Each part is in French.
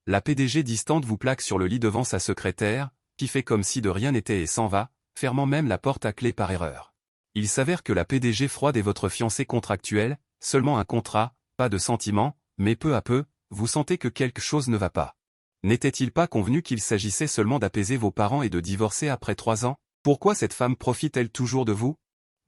la PDG distante vous plaque sur le lit devant sa secrétaire, qui fait comme si de rien n'était et s'en va, fermant même la porte à clé par erreur. Il s'avère que la PDG froide est votre fiancé contractuel, seulement un contrat, pas de sentiment, mais peu à peu, vous sentez que quelque chose ne va pas. N'était-il pas convenu qu'il s'agissait seulement d'apaiser vos parents et de divorcer après 3 ans? Pourquoi cette femme profite-t-elle toujours de vous?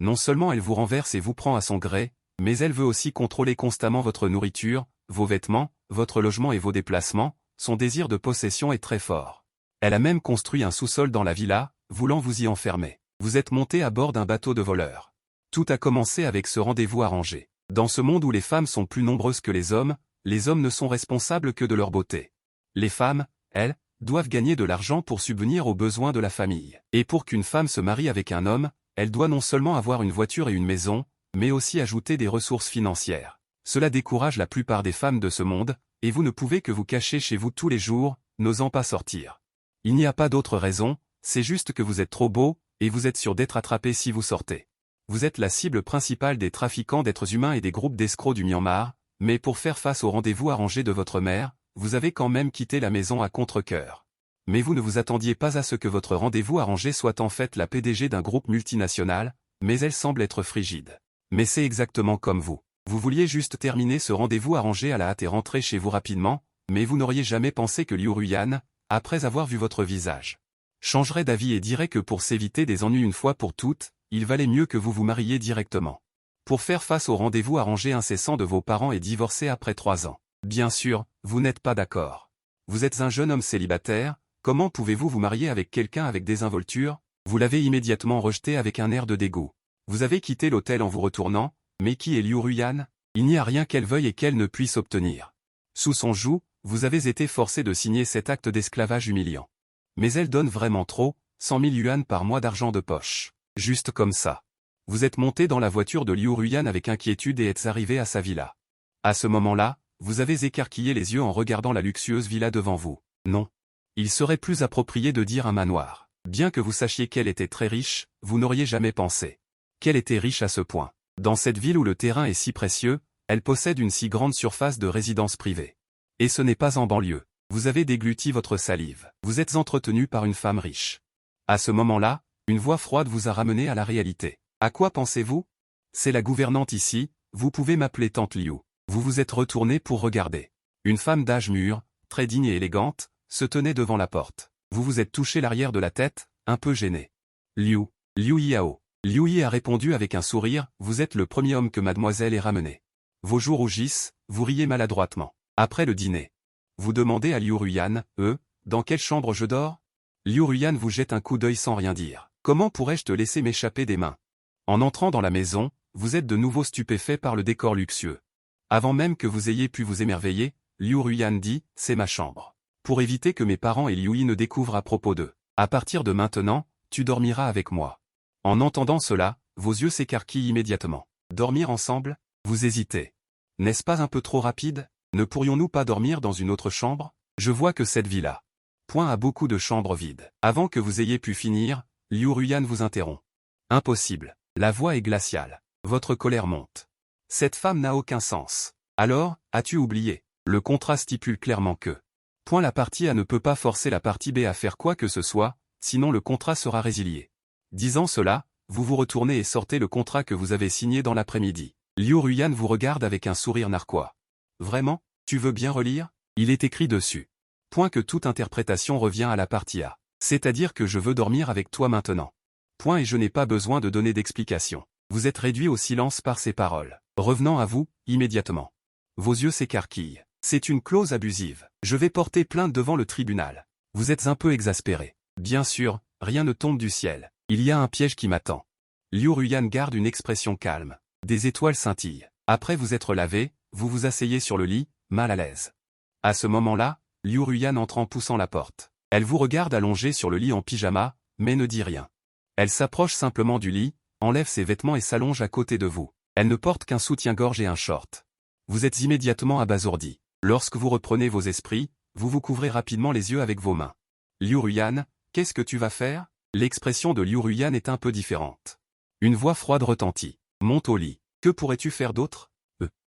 Non seulement elle vous renverse et vous prend à son gré, mais elle veut aussi contrôler constamment votre nourriture, vos vêtements, votre logement et vos déplacements, son désir de possession est très fort. Elle a même construit un sous-sol dans la villa, voulant vous y enfermer. Vous êtes monté à bord d'un bateau de voleurs. Tout a commencé avec ce rendez-vous arrangé. Dans ce monde où les femmes sont plus nombreuses que les hommes ne sont responsables que de leur beauté. Les femmes, elles, doivent gagner de l'argent pour subvenir aux besoins de la famille. Et pour qu'une femme se marie avec un homme, elle doit non seulement avoir une voiture et une maison, mais aussi ajouter des ressources financières. Cela décourage la plupart des femmes de ce monde, et vous ne pouvez que vous cacher chez vous tous les jours, n'osant pas sortir. Il n'y a pas d'autre raison, c'est juste que vous êtes trop beau, et vous êtes sûr d'être attrapé si vous sortez. Vous êtes la cible principale des trafiquants d'êtres humains et des groupes d'escrocs du Myanmar, mais pour faire face au rendez-vous arrangé de votre mère, vous avez quand même quitté la maison à contre-cœur. Mais vous ne vous attendiez pas à ce que votre rendez-vous arrangé soit en fait la PDG d'un groupe multinational, mais elle semble être frigide. Mais c'est exactement comme vous. Vous vouliez juste terminer ce rendez-vous arrangé à la hâte et rentrer chez vous rapidement, mais vous n'auriez jamais pensé que Liu Ruyan, après avoir vu votre visage, changerait d'avis et dirait que pour s'éviter des ennuis une fois pour toutes, il valait mieux que vous vous mariiez directement. Pour faire face au rendez-vous arrangé incessant de vos parents et divorcer après 3 ans. Bien sûr, vous n'êtes pas d'accord. Vous êtes un jeune homme célibataire, comment pouvez-vous vous marier avec quelqu'un avec désinvolture? Vous l'avez immédiatement rejeté avec un air de dégoût. Vous avez quitté l'hôtel en vous retournant, mais qui est Liu Ruyan? Il n'y a rien qu'elle veuille et qu'elle ne puisse obtenir. Sous son joug, vous avez été forcé de signer cet acte d'esclavage humiliant. Mais elle donne vraiment trop, 100 000 yuan par mois d'argent de poche. Juste comme ça. Vous êtes monté dans la voiture de Liu Ruyan avec inquiétude et êtes arrivé à sa villa. À ce moment-là, vous avez écarquillé les yeux en regardant la luxueuse villa devant vous. Non. Il serait plus approprié de dire un manoir. Bien que vous sachiez qu'elle était très riche, vous n'auriez jamais pensé qu'elle était riche à ce point. Dans cette ville où le terrain est si précieux, elle possède une si grande surface de résidence privée. Et ce n'est pas en banlieue. Vous avez dégluti votre salive. Vous êtes entretenu par une femme riche. À ce moment-là, une voix froide vous a ramené à la réalité. À quoi pensez-vous? C'est la gouvernante ici, vous pouvez m'appeler Tante Liu. Vous vous êtes retourné pour regarder. Une femme d'âge mûr, très digne et élégante, se tenait devant la porte. Vous vous êtes touché l'arrière de la tête, un peu gêné. Liu Yao. Liu Yi a répondu avec un sourire, vous êtes le premier homme que mademoiselle ait ramené. Vos joues rougissent, vous riez maladroitement. Après le dîner, vous demandez à Liu Ruyan, dans quelle chambre je dors? Liu Ruyan vous jette un coup d'œil sans rien dire. Comment pourrais-je te laisser m'échapper des mains? En entrant dans la maison, vous êtes de nouveau stupéfait par le décor luxueux. Avant même que vous ayez pu vous émerveiller, Liu Ruyan dit, c'est ma chambre. Pour éviter que mes parents et Liu Yi ne découvrent à propos d'eux. À partir de maintenant, tu dormiras avec moi. En entendant cela, vos yeux s'écarquillent immédiatement. Dormir ensemble? Vous hésitez. N'est-ce pas un peu trop rapide? Ne pourrions-nous pas dormir dans une autre chambre? Je vois que cette villa a beaucoup de chambres vides. Avant que vous ayez pu finir, Liu Ruyan vous interrompt. Impossible. La voix est glaciale. Votre colère monte. Cette femme n'a aucun sens. Alors, as-tu oublié? Le contrat stipule clairement que la partie A ne peut pas forcer la partie B à faire quoi que ce soit, sinon le contrat sera résilié. Disant cela, vous vous retournez et sortez le contrat que vous avez signé dans l'après-midi. Liu Ruyan vous regarde avec un sourire narquois. Vraiment? Tu veux bien relire? Il est écrit dessus. Que toute interprétation revient à la partie A. C'est-à-dire que je veux dormir avec toi maintenant. Et je n'ai pas besoin de donner d'explication. Vous êtes réduit au silence par ces paroles. Revenant à vous, immédiatement. Vos yeux s'écarquillent. C'est une clause abusive. Je vais porter plainte devant le tribunal. Vous êtes un peu exaspéré. Bien sûr, rien ne tombe du ciel. Il y a un piège qui m'attend. Liu Ruyan garde une expression calme. Des étoiles scintillent. Après vous être lavé, vous vous asseyez sur le lit, mal à l'aise. À ce moment-là, Liu Ruyan entre en poussant la porte. Elle vous regarde allongé sur le lit en pyjama, mais ne dit rien. Elle s'approche simplement du lit, enlève ses vêtements et s'allonge à côté de vous. Elle ne porte qu'un soutien-gorge et un short. Vous êtes immédiatement abasourdi. Lorsque vous reprenez vos esprits, vous vous couvrez rapidement les yeux avec vos mains. Liu Ruyan, qu'est-ce que tu vas faire? L'expression de Liu Ruyan est un peu différente. Une voix froide retentit. Monte au lit. Que pourrais-tu faire d'autre?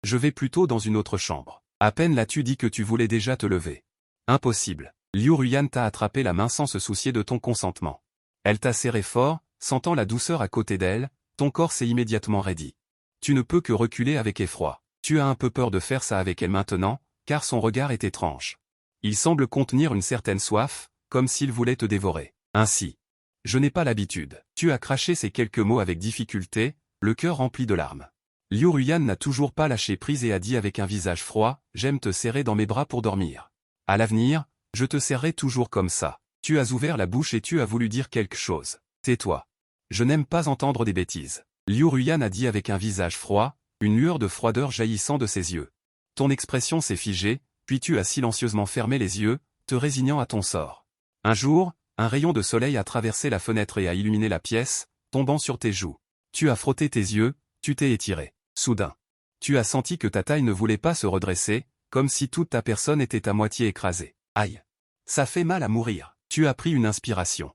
Je vais plutôt dans une autre chambre. À peine l'as-tu dit que tu voulais déjà te lever. Impossible. Liu Ruyan t'a attrapé la main sans se soucier de ton consentement. Elle t'a serré fort, sentant la douceur à côté d'elle, ton corps s'est immédiatement raidi. Tu ne peux que reculer avec effroi. Tu as un peu peur de faire ça avec elle maintenant, car son regard est étrange. Il semble contenir une certaine soif, comme s'il voulait te dévorer. Ainsi. Je n'ai pas l'habitude. Tu as craché ces quelques mots avec difficulté, le cœur rempli de larmes. Liu Ruyan n'a toujours pas lâché prise et a dit avec un visage froid, « J'aime te serrer dans mes bras pour dormir. À l'avenir, je te serrerai toujours comme ça. » Tu as ouvert la bouche et tu as voulu dire quelque chose. Tais-toi. Je n'aime pas entendre des bêtises. Liu Ruyan a dit avec un visage froid, une lueur de froideur jaillissant de ses yeux. Ton expression s'est figée, puis tu as silencieusement fermé les yeux, te résignant à ton sort. Un jour, un rayon de soleil a traversé la fenêtre et a illuminé la pièce, tombant sur tes joues. Tu as frotté tes yeux, tu t'es étiré. Soudain. Tu as senti que ta taille ne voulait pas se redresser, comme si toute ta personne était à moitié écrasée. Aïe. Ça fait mal à mourir. Tu as pris une inspiration.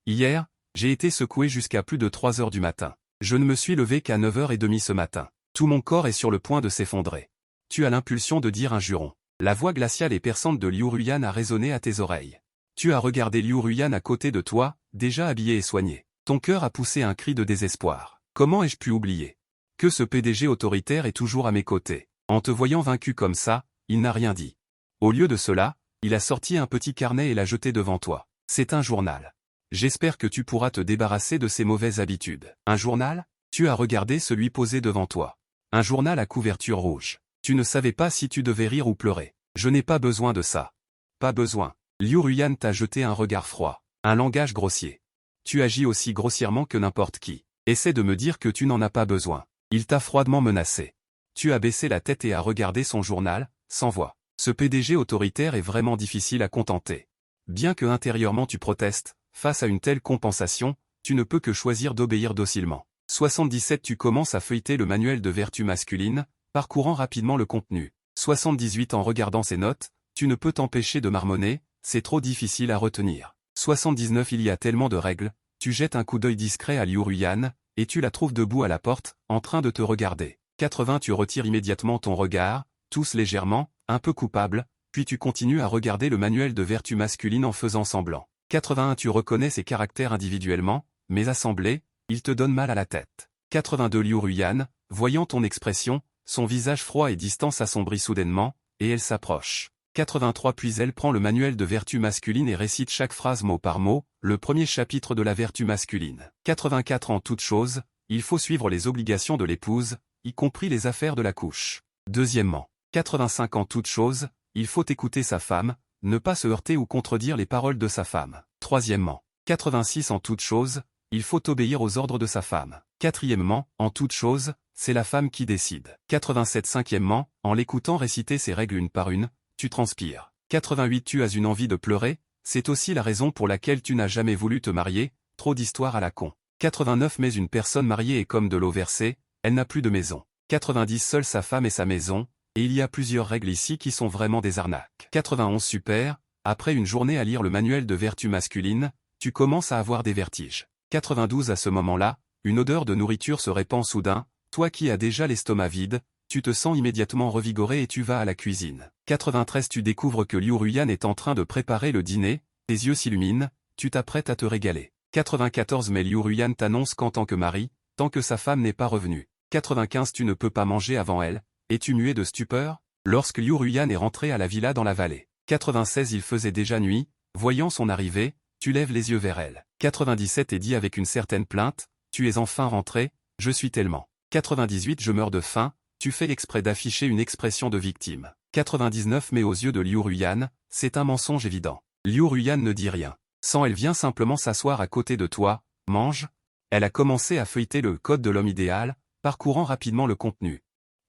Hier, j'ai été secoué jusqu'à plus de 3 heures du matin. Je ne me suis levé qu'à 9h30 ce matin. Tout mon corps est sur le point de s'effondrer. Tu as l'impulsion de dire un juron. La voix glaciale et perçante de Liu Ruyan a résonné à tes oreilles. Tu as regardé Liu Ruyan à côté de toi, déjà habillé et soigné. Ton cœur a poussé un cri de désespoir. Comment ai-je pu oublier que ce PDG autoritaire est toujours à mes côtés? En te voyant vaincu comme ça, il n'a rien dit. Au lieu de cela, il a sorti un petit carnet et l'a jeté devant toi. C'est un journal. J'espère que tu pourras te débarrasser de ces mauvaises habitudes. Un journal? Tu as regardé celui posé devant toi. Un journal à couverture rouge. Tu ne savais pas si tu devais rire ou pleurer. Je n'ai pas besoin de ça. Pas besoin. Liu Ruyan t'a jeté un regard froid. Un langage grossier. Tu agis aussi grossièrement que n'importe qui. Essaie de me dire que tu n'en as pas besoin. Il t'a froidement menacé. Tu as baissé la tête et as regardé son journal, sans voix. Ce PDG autoritaire est vraiment difficile à contenter. Bien que intérieurement tu protestes, face à une telle compensation, tu ne peux que choisir d'obéir docilement. 77 Tu commences à feuilleter le manuel de vertu masculine, parcourant rapidement le contenu. 78 En regardant ces notes, tu ne peux t'empêcher de marmonner, c'est trop difficile à retenir. 79 Il y a tellement de règles, tu jettes un coup d'œil discret à Liu Ruyan, et tu la trouves debout à la porte, en train de te regarder. 80 Tu retires immédiatement ton regard, tousse légèrement, un peu coupable, puis tu continues à regarder le manuel de vertu masculine en faisant semblant. 81 Tu reconnais ses caractères individuellement, mais assemblés, ils te donnent mal à la tête. 82 Liu Ruyan, voyant ton expression, son visage froid et distant s'assombrit soudainement, et elle s'approche. 83 Puis elle prend le manuel de vertu masculine et récite chaque phrase mot par mot, le premier chapitre de la vertu masculine. 84 En toute chose, il faut suivre les obligations de l'épouse, y compris les affaires de la couche. Deuxièmement. 85 En toute chose, il faut écouter sa femme, ne pas se heurter ou contredire les paroles de sa femme. Troisièmement. 86 En toute chose, il faut obéir aux ordres de sa femme. Quatrièmement, en toute chose, c'est la femme qui décide. 87 Cinquièmement, en l'écoutant réciter ses règles une par une, tu transpires. 88 Tu as une envie de pleurer, c'est aussi la raison pour laquelle tu n'as jamais voulu te marier, trop d'histoires à la con. 89 Mais une personne mariée est comme de l'eau versée, elle n'a plus de maison. 90 Seule sa femme et sa maison, et il y a plusieurs règles ici qui sont vraiment des arnaques. 91 Super, après une journée à lire le manuel de vertu masculine, tu commences à avoir des vertiges. 92 À ce moment-là, une odeur de nourriture se répand soudain, toi qui as déjà l'estomac vide, tu te sens immédiatement revigoré et tu vas à la cuisine. 93 Tu découvres que Liu Ruyan est en train de préparer le dîner, tes yeux s'illuminent, tu t'apprêtes à te régaler. 94 Mais Liu Ruyan t'annonce qu'en tant que mari, tant que sa femme n'est pas revenue. 95 Tu ne peux pas manger avant elle, es-tu muet de stupeur? Lorsque Liu Ruyan est rentré à la villa dans la vallée. 96 Il faisait déjà nuit, voyant son arrivée, tu lèves les yeux vers elle. 97 Et dit avec une certaine plainte, tu es enfin rentré, je suis tellement. 98 Je meurs de faim, tu fais exprès d'afficher une expression de victime. 99 Mais aux yeux de Liu Ruyan, c'est un mensonge évident. Liu Ruyan ne dit rien. Sans elle vient simplement s'asseoir à côté de toi, mange. Elle a commencé à feuilleter le code de l'homme idéal, parcourant rapidement le contenu.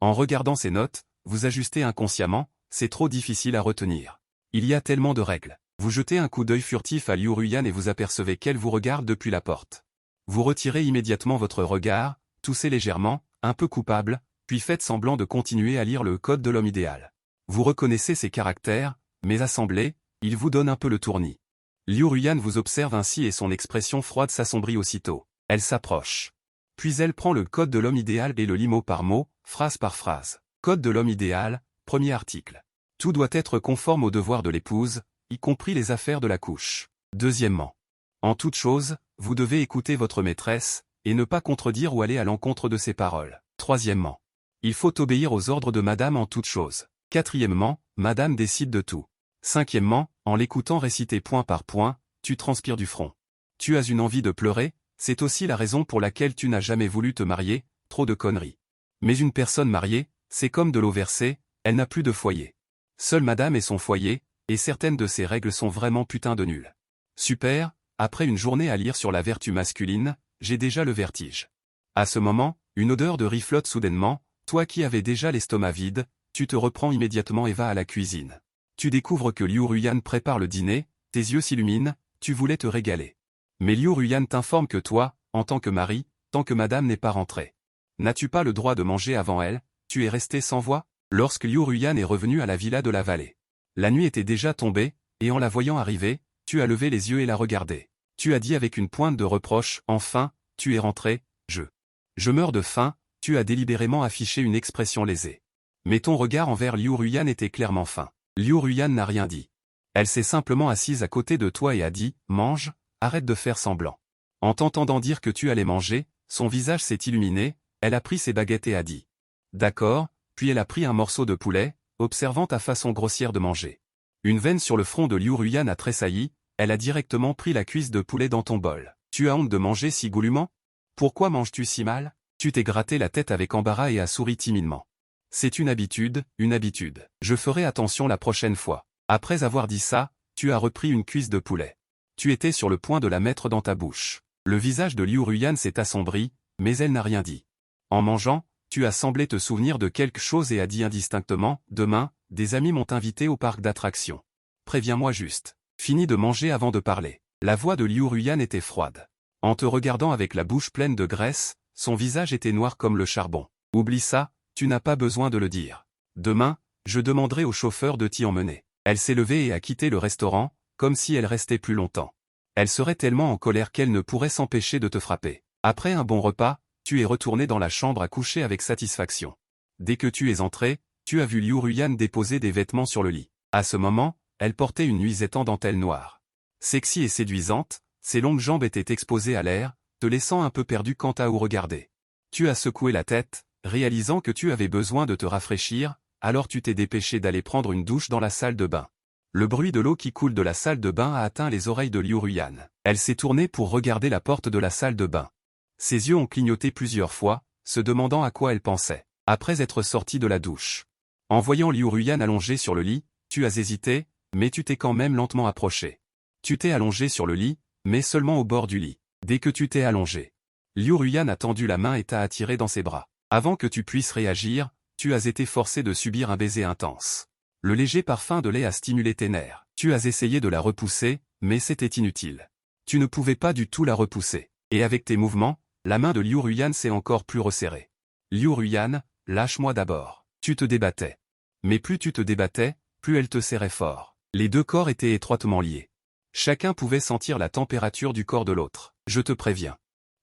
En regardant ses notes, vous ajustez inconsciemment, c'est trop difficile à retenir. Il y a tellement de règles. Vous jetez un coup d'œil furtif à Liu Ruyan et vous apercevez qu'elle vous regarde depuis la porte. Vous retirez immédiatement votre regard, toussez légèrement, un peu coupable, puis faites semblant de continuer à lire le code de l'homme idéal. Vous reconnaissez ses caractères, mais assemblés, il vous donne un peu le tournis. Liu Ruyan vous observe ainsi et son expression froide s'assombrit aussitôt. Elle s'approche. Puis elle prend le code de l'homme idéal et le lit mot par mot, phrase par phrase. Code de l'homme idéal, premier article. Tout doit être conforme aux devoirs de l'épouse, y compris les affaires de la couche. Deuxièmement. En toute chose, vous devez écouter votre maîtresse, et ne pas contredire ou aller à l'encontre de ses paroles. Troisièmement. Il faut obéir aux ordres de madame en toute chose. Quatrièmement, madame décide de tout. Cinquièmement, en l'écoutant réciter point par point, tu transpires du front. Tu as une envie de pleurer, c'est aussi la raison pour laquelle tu n'as jamais voulu te marier, trop de conneries. Mais une personne mariée, c'est comme de l'eau versée, elle n'a plus de foyer. Seule madame est son foyer, et certaines de ses règles sont vraiment putain de nulles. Super, après une journée à lire sur la vertu masculine, j'ai déjà le vertige. À ce moment, une odeur de riz flotte soudainement, toi qui avais déjà l'estomac vide, tu te reprends immédiatement et vas à la cuisine. Tu découvres que Liu Ruyan prépare le dîner, tes yeux s'illuminent, tu voulais te régaler. Mais Liu Ruyan t'informe que toi, en tant que mari, tant que madame n'est pas rentrée, n'as-tu pas le droit de manger avant elle, tu es resté sans voix? Lorsque Liu Ruyan est revenu à la villa de la vallée. La nuit était déjà tombée, et en la voyant arriver, tu as levé les yeux et la regardé. Tu as dit avec une pointe de reproche, enfin, tu es rentré, je meurs de faim, tu as délibérément affiché une expression lésée. Mais ton regard envers Liu Ruyan était clairement fin. Liu Ruyan n'a rien dit. Elle s'est simplement assise à côté de toi et a dit, mange, arrête de faire semblant. En t'entendant dire que tu allais manger, son visage s'est illuminé, elle a pris ses baguettes et a dit. D'accord, puis elle a pris un morceau de poulet, observant ta façon grossière de manger. Une veine sur le front de Liu Ruyan a tressailli, elle a directement pris la cuisse de poulet dans ton bol. Tu as honte de manger si goulûment? Pourquoi manges-tu si mal? Tu t'es gratté la tête avec embarras et as souri timidement. C'est une habitude, une habitude. Je ferai attention la prochaine fois. Après avoir dit ça, tu as repris une cuisse de poulet. Tu étais sur le point de la mettre dans ta bouche. Le visage de Liu Ruyan s'est assombri, mais elle n'a rien dit. En mangeant, tu as semblé te souvenir de quelque chose et as dit indistinctement, demain, des amis m'ont invité au parc d'attractions. Préviens-moi juste. Finis de manger avant de parler. La voix de Liu Ruyan était froide. En te regardant avec la bouche pleine de graisse, son visage était noir comme le charbon. Oublie ça, tu n'as pas besoin de le dire. Demain, je demanderai au chauffeur de t'y emmener. Elle s'est levée et a quitté le restaurant, comme si elle restait plus longtemps. Elle serait tellement en colère qu'elle ne pourrait s'empêcher de te frapper. Après un bon repas, tu es retourné dans la chambre à coucher avec satisfaction. Dès que tu es entré, tu as vu Liu Ruyan déposer des vêtements sur le lit. À ce moment, elle portait une nuisette en dentelle noire. Sexy et séduisante, ses longues jambes étaient exposées à l'air, te laissant un peu perdu quant à où regarder. Tu as secoué la tête, réalisant que tu avais besoin de te rafraîchir, alors tu t'es dépêché d'aller prendre une douche dans la salle de bain. Le bruit de l'eau qui coule de la salle de bain a atteint les oreilles de Liu Ruyan. Elle s'est tournée pour regarder la porte de la salle de bain. Ses yeux ont clignoté plusieurs fois, se demandant à quoi elle pensait, après être sortie de la douche. En voyant Liu Ruyan allongé sur le lit, tu as hésité, mais tu t'es quand même lentement approché. Tu t'es allongé sur le lit, mais seulement au bord du lit. Dès que tu t'es allongé, Liu Ruyan a tendu la main et t'a attiré dans ses bras. Avant que tu puisses réagir, tu as été forcé de subir un baiser intense. Le léger parfum de lait a stimulé tes nerfs. Tu as essayé de la repousser, mais c'était inutile. Tu ne pouvais pas du tout la repousser. Et avec tes mouvements, la main de Liu Ruyan s'est encore plus resserrée. Liu Ruyan, lâche-moi d'abord. Tu te débattais. Mais plus tu te débattais, plus elle te serrait fort. Les deux corps étaient étroitement liés. Chacun pouvait sentir la température du corps de l'autre. Je te préviens.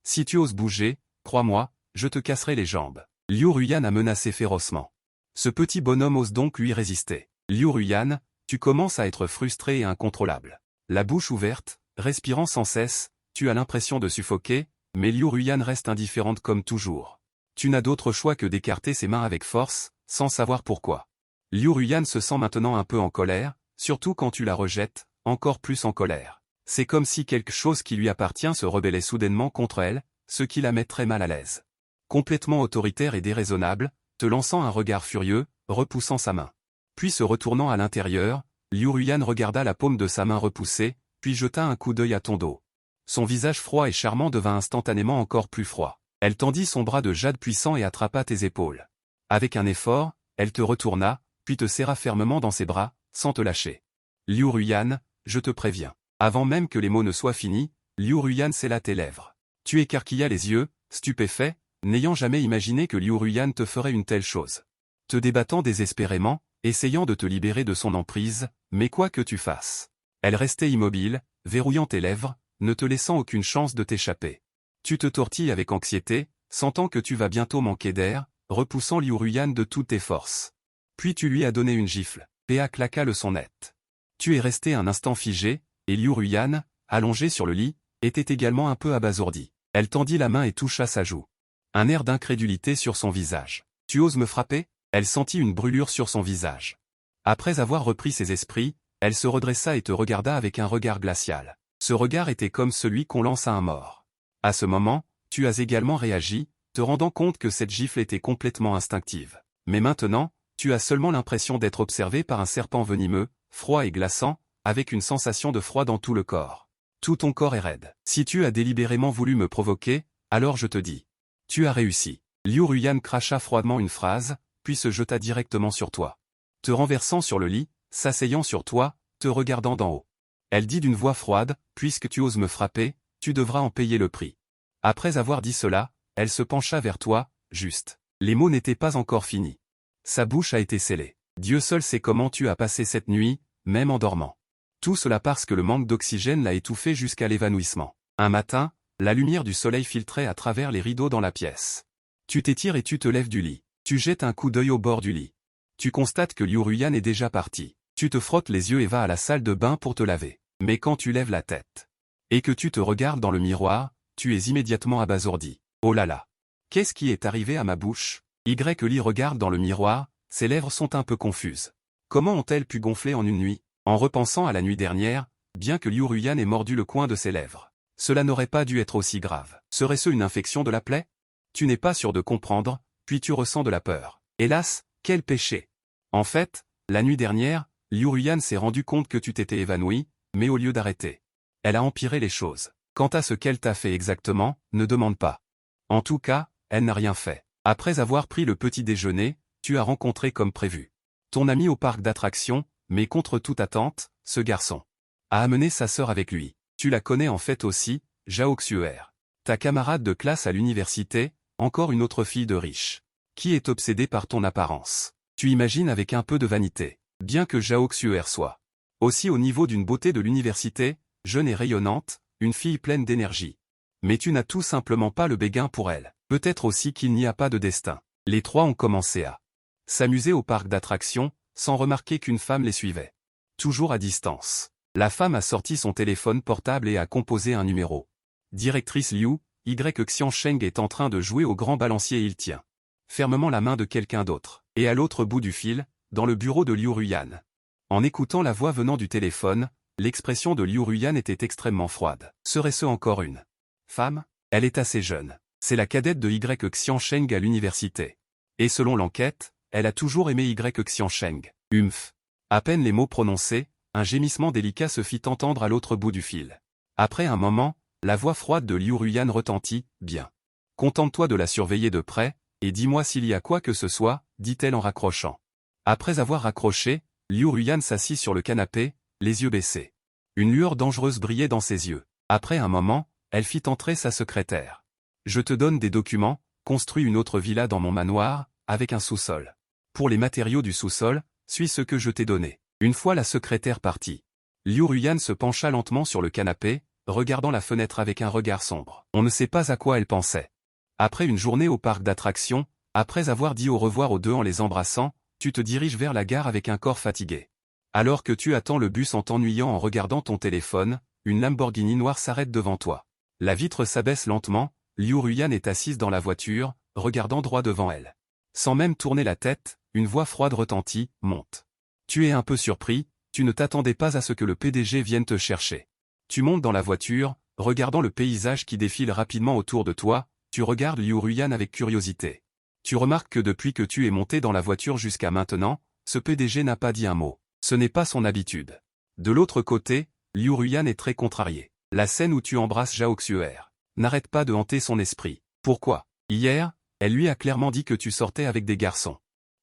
Si tu oses bouger, crois-moi, je te casserai les jambes. Liu Ruyan a menacé férocement. Ce petit bonhomme ose donc lui résister. Liu Ruyan, tu commences à être frustré et incontrôlable. La bouche ouverte, respirant sans cesse, tu as l'impression de suffoquer, mais Liu Ruyan reste indifférente comme toujours. Tu n'as d'autre choix que d'écarter ses mains avec force, sans savoir pourquoi. Liu Ruyan se sent maintenant un peu en colère, surtout quand tu la rejettes, encore plus en colère. C'est comme si quelque chose qui lui appartient se rebellait soudainement contre elle, ce qui la met très mal à l'aise. Complètement autoritaire et déraisonnable, te lançant un regard furieux, repoussant sa main. Puis se retournant à l'intérieur, Liu Ruyan regarda la paume de sa main repoussée, puis jeta un coup d'œil à ton dos. Son visage froid et charmant devint instantanément encore plus froid. Elle tendit son bras de jade puissant et attrapa tes épaules. Avec un effort, elle te retourna, puis te serra fermement dans ses bras, sans te lâcher. Liu Ruyan, je te préviens. Avant même que les mots ne soient finis, Liu Ruyan scella tes lèvres. Tu écarquillas les yeux, stupéfait, n'ayant jamais imaginé que Liu Ruyan te ferait une telle chose. Te débattant désespérément, essayant de te libérer de son emprise, mais quoi que tu fasses. Elle restait immobile, verrouillant tes lèvres, ne te laissant aucune chance de t'échapper. Tu te tortilles avec anxiété, sentant que tu vas bientôt manquer d'air, repoussant Liu Ruyan de toutes tes forces. Puis tu lui as donné une gifle. Péa claqua le son net. Tu es resté un instant figé, et Liu Ruyan, allongé sur le lit, était également un peu abasourdi. Elle tendit la main et toucha sa joue. Un air d'incrédulité sur son visage. Tu oses me frapper? Elle sentit une brûlure sur son visage. Après avoir repris ses esprits, elle se redressa et te regarda avec un regard glacial. Ce regard était comme celui qu'on lance à un mort. À ce moment, tu as également réagi, te rendant compte que cette gifle était complètement instinctive. Mais maintenant, tu as seulement l'impression d'être observé par un serpent venimeux, froid et glaçant, avec une sensation de froid dans tout le corps. Tout ton corps est raide. Si tu as délibérément voulu me provoquer, alors je te dis. Tu as réussi. Liu Ruyan cracha froidement une phrase, puis se jeta directement sur toi. Te renversant sur le lit, s'asseyant sur toi, te regardant d'en haut. Elle dit d'une voix froide, puisque tu oses me frapper, tu devras en payer le prix. Après avoir dit cela, elle se pencha vers toi, juste. Les mots n'étaient pas encore finis. Sa bouche a été scellée. Dieu seul sait comment tu as passé cette nuit, même en dormant. Tout cela parce que le manque d'oxygène l'a étouffé jusqu'à l'évanouissement. Un matin, la lumière du soleil filtrait à travers les rideaux dans la pièce. Tu t'étires et tu te lèves du lit. Tu jettes un coup d'œil au bord du lit. Tu constates que Liu Ruyan est déjà parti. Tu te frottes les yeux et vas à la salle de bain pour te laver. Mais quand tu lèves la tête et que tu te regardes dans le miroir, tu es immédiatement abasourdi. Oh là là! Qu'est-ce qui est arrivé à ma bouche? Li regarde dans le miroir, ses lèvres sont un peu confuses. Comment ont-elles pu gonfler en une nuit? En repensant à la nuit dernière, bien que Liu Ruyan ait mordu le coin de ses lèvres, cela n'aurait pas dû être aussi grave. Serait-ce une infection de la plaie? Tu n'es pas sûr de comprendre, puis tu ressens de la peur. Hélas, quel péché! En fait, la nuit dernière, Liu Ruyan s'est rendu compte que tu t'étais évanoui, mais au lieu d'arrêter, elle a empiré les choses. Quant à ce qu'elle t'a fait exactement, ne demande pas. En tout cas, elle n'a rien fait. Après avoir pris le petit déjeuner, tu as rencontré comme prévu ton ami au parc d'attractions, mais contre toute attente, ce garçon a amené sa sœur avec lui. Tu la connais en fait aussi, Zhao Xuer. Ta camarade de classe à l'université, encore une autre fille de riche, qui est obsédée par ton apparence. Tu imagines avec un peu de vanité, bien que Zhao Xuer soit aussi au niveau d'une beauté de l'université, jeune et rayonnante, une fille pleine d'énergie. Mais tu n'as tout simplement pas le béguin pour elle. Peut-être aussi qu'il n'y a pas de destin. Les trois ont commencé à s'amuser au parc d'attractions, sans remarquer qu'une femme les suivait. Toujours à distance. La femme a sorti son téléphone portable et a composé un numéro. Directrice Liu, Xiansheng est en train de jouer au grand balancier et il tient fermement la main de quelqu'un d'autre. Et à l'autre bout du fil, dans le bureau de Liu Ruyan. En écoutant la voix venant du téléphone, l'expression de Liu Ruyan était extrêmement froide. Serait-ce encore une femme? Elle est assez jeune. C'est la cadette de Xiansheng à l'université. Et selon l'enquête, elle a toujours aimé Xiansheng. Humph. À peine les mots prononcés, un gémissement délicat se fit entendre à l'autre bout du fil. Après un moment, la voix froide de Liu Ruyan retentit, bien. Contente-toi de la surveiller de près, et dis-moi s'il y a quoi que ce soit, dit-elle en raccrochant. Après avoir raccroché, Liu Ruyan s'assit sur le canapé, les yeux baissés. Une lueur dangereuse brillait dans ses yeux. Après un moment, elle fit entrer sa secrétaire. Je te donne des documents, construis une autre villa dans mon manoir, avec un sous-sol. Pour les matériaux du sous-sol, suis ce que je t'ai donné. Une fois la secrétaire partie, Liu Ruyan se pencha lentement sur le canapé, regardant la fenêtre avec un regard sombre. On ne sait pas à quoi elle pensait. Après une journée au parc d'attractions, après avoir dit au revoir aux deux en les embrassant, tu te diriges vers la gare avec un corps fatigué. Alors que tu attends le bus en t'ennuyant en regardant ton téléphone, une Lamborghini noire s'arrête devant toi. La vitre s'abaisse lentement, Liu Ruyan est assise dans la voiture, regardant droit devant elle. Sans même tourner la tête, une voix froide retentit, monte. Tu es un peu surpris, tu ne t'attendais pas à ce que le PDG vienne te chercher. Tu montes dans la voiture, regardant le paysage qui défile rapidement autour de toi, tu regardes Liu Ruyan avec curiosité. Tu remarques que depuis que tu es monté dans la voiture jusqu'à maintenant, ce PDG n'a pas dit un mot. Ce n'est pas son habitude. De l'autre côté, Liu Ruyan est très contrarié. La scène où tu embrasses Zhao Xuer n'arrête pas de hanter son esprit. Pourquoi? Hier, elle lui a clairement dit que tu sortais avec des garçons.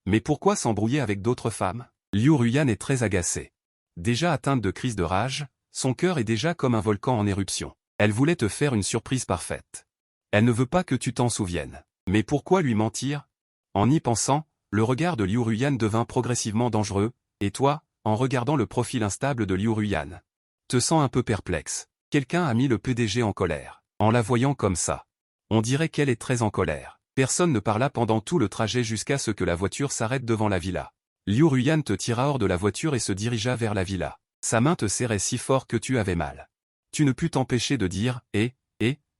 Mais pourquoi s'embrouiller avec d'autres femmes? Liu Ruyan est très agacée. Déjà atteinte de crise de rage, son cœur est déjà comme un volcan en éruption. Elle voulait te faire une surprise parfaite. Elle ne veut pas que tu t'en souviennes. Mais pourquoi lui mentir? En y pensant, le regard de Liu Ruyan devint progressivement dangereux, et toi, en regardant le profil instable de Liu Ruyan, te sens un peu perplexe. Quelqu'un a mis le PDG en colère. En la voyant comme ça, on dirait qu'elle est très en colère. Personne ne parla pendant tout le trajet jusqu'à ce que la voiture s'arrête devant la villa. Liu Ruyan te tira hors de la voiture et se dirigea vers la villa. Sa main te serrait si fort que tu avais mal. Tu ne pus t'empêcher de dire «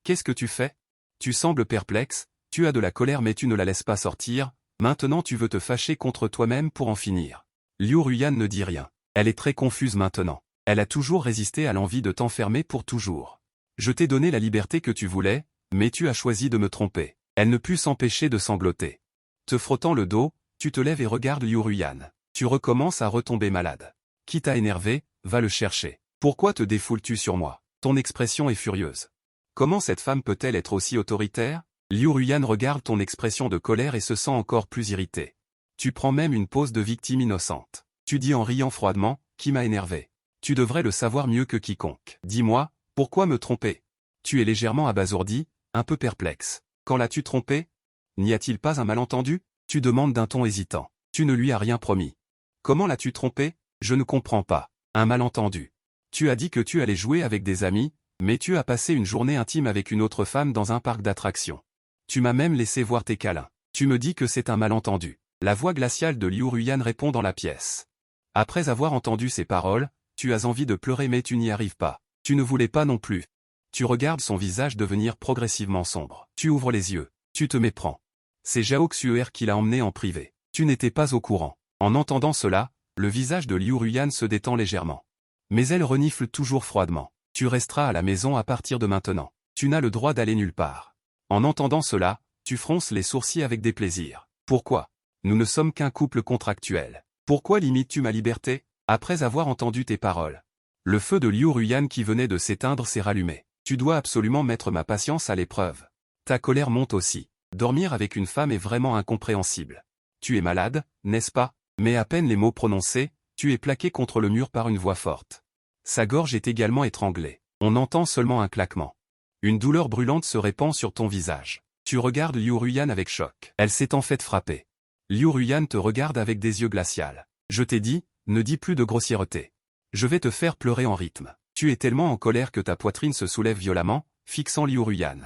qu'est-ce que tu fais ?» Tu sembles perplexe, tu as de la colère mais tu ne la laisses pas sortir, maintenant tu veux te fâcher contre toi-même pour en finir. Liu Ruyan ne dit rien. Elle est très confuse maintenant. Elle a toujours résisté à l'envie de t'enfermer pour toujours. Je t'ai donné la liberté que tu voulais, mais tu as choisi de me tromper. Elle ne put s'empêcher de sangloter. Te frottant le dos, tu te lèves et regardes Liu Ruyan. Tu recommences à retomber malade. Qui t'a énervé, va le chercher. Pourquoi te défoules-tu sur moi? Ton expression est furieuse. Comment cette femme peut-elle être aussi autoritaire? Liu Ruyan regarde ton expression de colère et se sent encore plus irrité. Tu prends même une pose de victime innocente. Tu dis en riant froidement, qui m'a énervé? Tu devrais le savoir mieux que quiconque. Dis-moi, pourquoi me tromper? Tu es légèrement abasourdi, un peu perplexe. Quand l'as-tu trompé? N'y a-t-il pas un malentendu? Tu demandes d'un ton hésitant. Tu ne lui as rien promis. Comment l'as-tu trompé? Je ne comprends pas. Un malentendu. Tu as dit que tu allais jouer avec des amis, mais tu as passé une journée intime avec une autre femme dans un parc d'attractions. Tu m'as même laissé voir tes câlins. Tu me dis que c'est un malentendu. La voix glaciale de Liu Ruyan répond dans la pièce. Après avoir entendu ces paroles, tu as envie de pleurer mais tu n'y arrives pas. Tu ne voulais pas non plus. Tu regardes son visage devenir progressivement sombre. Tu ouvres les yeux. Tu te méprends. C'est Zhao Xuer qui l'a emmené en privé. Tu n'étais pas au courant. En entendant cela, le visage de Liu Ruyan se détend légèrement. Mais elle renifle toujours froidement. Tu resteras à la maison à partir de maintenant. Tu n'as le droit d'aller nulle part. En entendant cela, tu fronces les sourcils avec déplaisir. Pourquoi? Nous ne sommes qu'un couple contractuel. Pourquoi limites-tu ma liberté? Après avoir entendu tes paroles. Le feu de Liu Ruyan qui venait de s'éteindre s'est rallumé. Tu dois absolument mettre ma patience à l'épreuve. Ta colère monte aussi. Dormir avec une femme est vraiment incompréhensible. Tu es malade, n'est-ce pas? Mais à peine les mots prononcés, tu es plaqué contre le mur par une voix forte. Sa gorge est également étranglée. On entend seulement un claquement. Une douleur brûlante se répand sur ton visage. Tu regardes Liu Ruyan avec choc. Elle s'est en fait frappée. Liu Ruyan te regarde avec des yeux glacials. Je t'ai dit, ne dis plus de grossièreté. Je vais te faire pleurer en rythme. Tu es tellement en colère que ta poitrine se soulève violemment, fixant Liu Ruyan.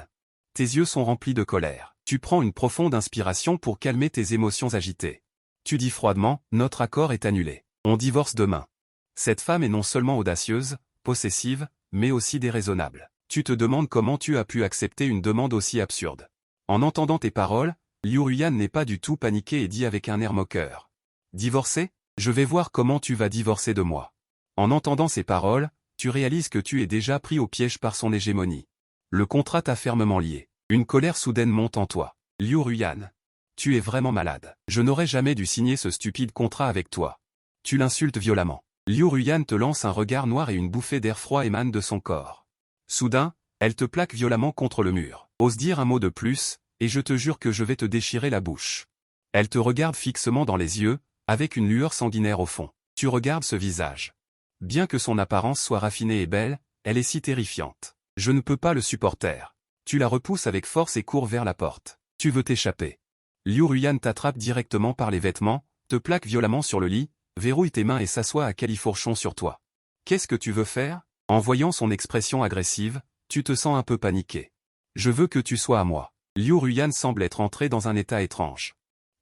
Tes yeux sont remplis de colère. Tu prends une profonde inspiration pour calmer tes émotions agitées. Tu dis froidement, notre accord est annulé. On divorce demain. Cette femme est non seulement audacieuse, possessive, mais aussi déraisonnable. Tu te demandes comment tu as pu accepter une demande aussi absurde. En entendant tes paroles, Liu Ruyan n'est pas du tout paniqué et dit avec un air moqueur. Divorcer? Je vais voir comment tu vas divorcer de moi. En entendant ces paroles, tu réalises que tu es déjà pris au piège par son hégémonie. Le contrat t'a fermement lié. Une colère soudaine monte en toi. Liu Ruyan. Tu es vraiment malade. Je n'aurais jamais dû signer ce stupide contrat avec toi. Tu l'insultes violemment. Liu Ruyan te lance un regard noir et une bouffée d'air froid émane de son corps. Soudain, elle te plaque violemment contre le mur. Ose dire un mot de plus, et je te jure que je vais te déchirer la bouche. Elle te regarde fixement dans les yeux, avec une lueur sanguinaire au fond. Tu regardes ce visage. Bien que son apparence soit raffinée et belle, elle est si terrifiante. Je ne peux pas le supporter. Tu la repousses avec force et cours vers la porte. Tu veux t'échapper. Liu Ruyan t'attrape directement par les vêtements, te plaque violemment sur le lit, verrouille tes mains et s'assoit à califourchon sur toi. Qu'est-ce que tu veux faire? En voyant son expression agressive, tu te sens un peu paniqué. Je veux que tu sois à moi. Liu Ruyan semble être entré dans un état étrange.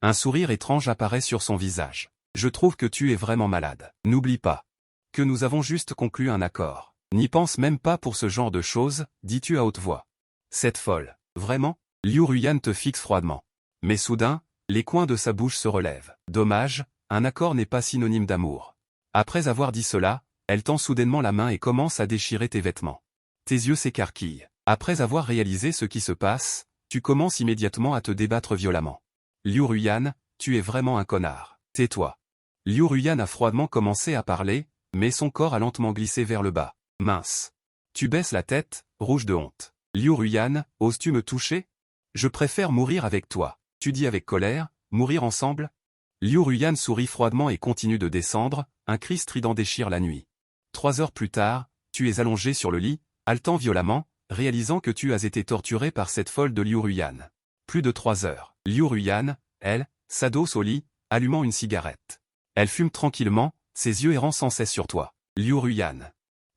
Un sourire étrange apparaît sur son visage. Je trouve que tu es vraiment malade. N'oublie pas que nous avons juste conclu un accord. N'y pense même pas pour ce genre de choses, dis-tu à haute voix. Cette folle. Vraiment? Liu Ruyan te fixe froidement. Mais soudain, les coins de sa bouche se relèvent. Dommage, un accord n'est pas synonyme d'amour. Après avoir dit cela, elle tend soudainement la main et commence à déchirer tes vêtements. Tes yeux s'écarquillent. Après avoir réalisé ce qui se passe, tu commences immédiatement à te débattre violemment. Liu Ruyan, tu es vraiment un connard. Tais-toi. Liu Ruyan a froidement commencé à parler, mais son corps a lentement glissé vers le bas. Mince. Tu baisses la tête, rouge de honte. Liu Ruyan, oses-tu me toucher? Je préfère mourir avec toi. Tu dis avec colère, mourir ensemble? Liu Ruyan sourit froidement et continue de descendre, un cri strident déchire la nuit. 3 heures plus tard, tu es allongé sur le lit, haletant violemment, réalisant que tu as été torturé par cette folle de Liu Ruyan. Plus de 3 heures. Liu Ruyan, elle, s'adosse au lit, allumant une cigarette. Elle fume tranquillement, ses yeux errant sans cesse sur toi. Liu Ruyan.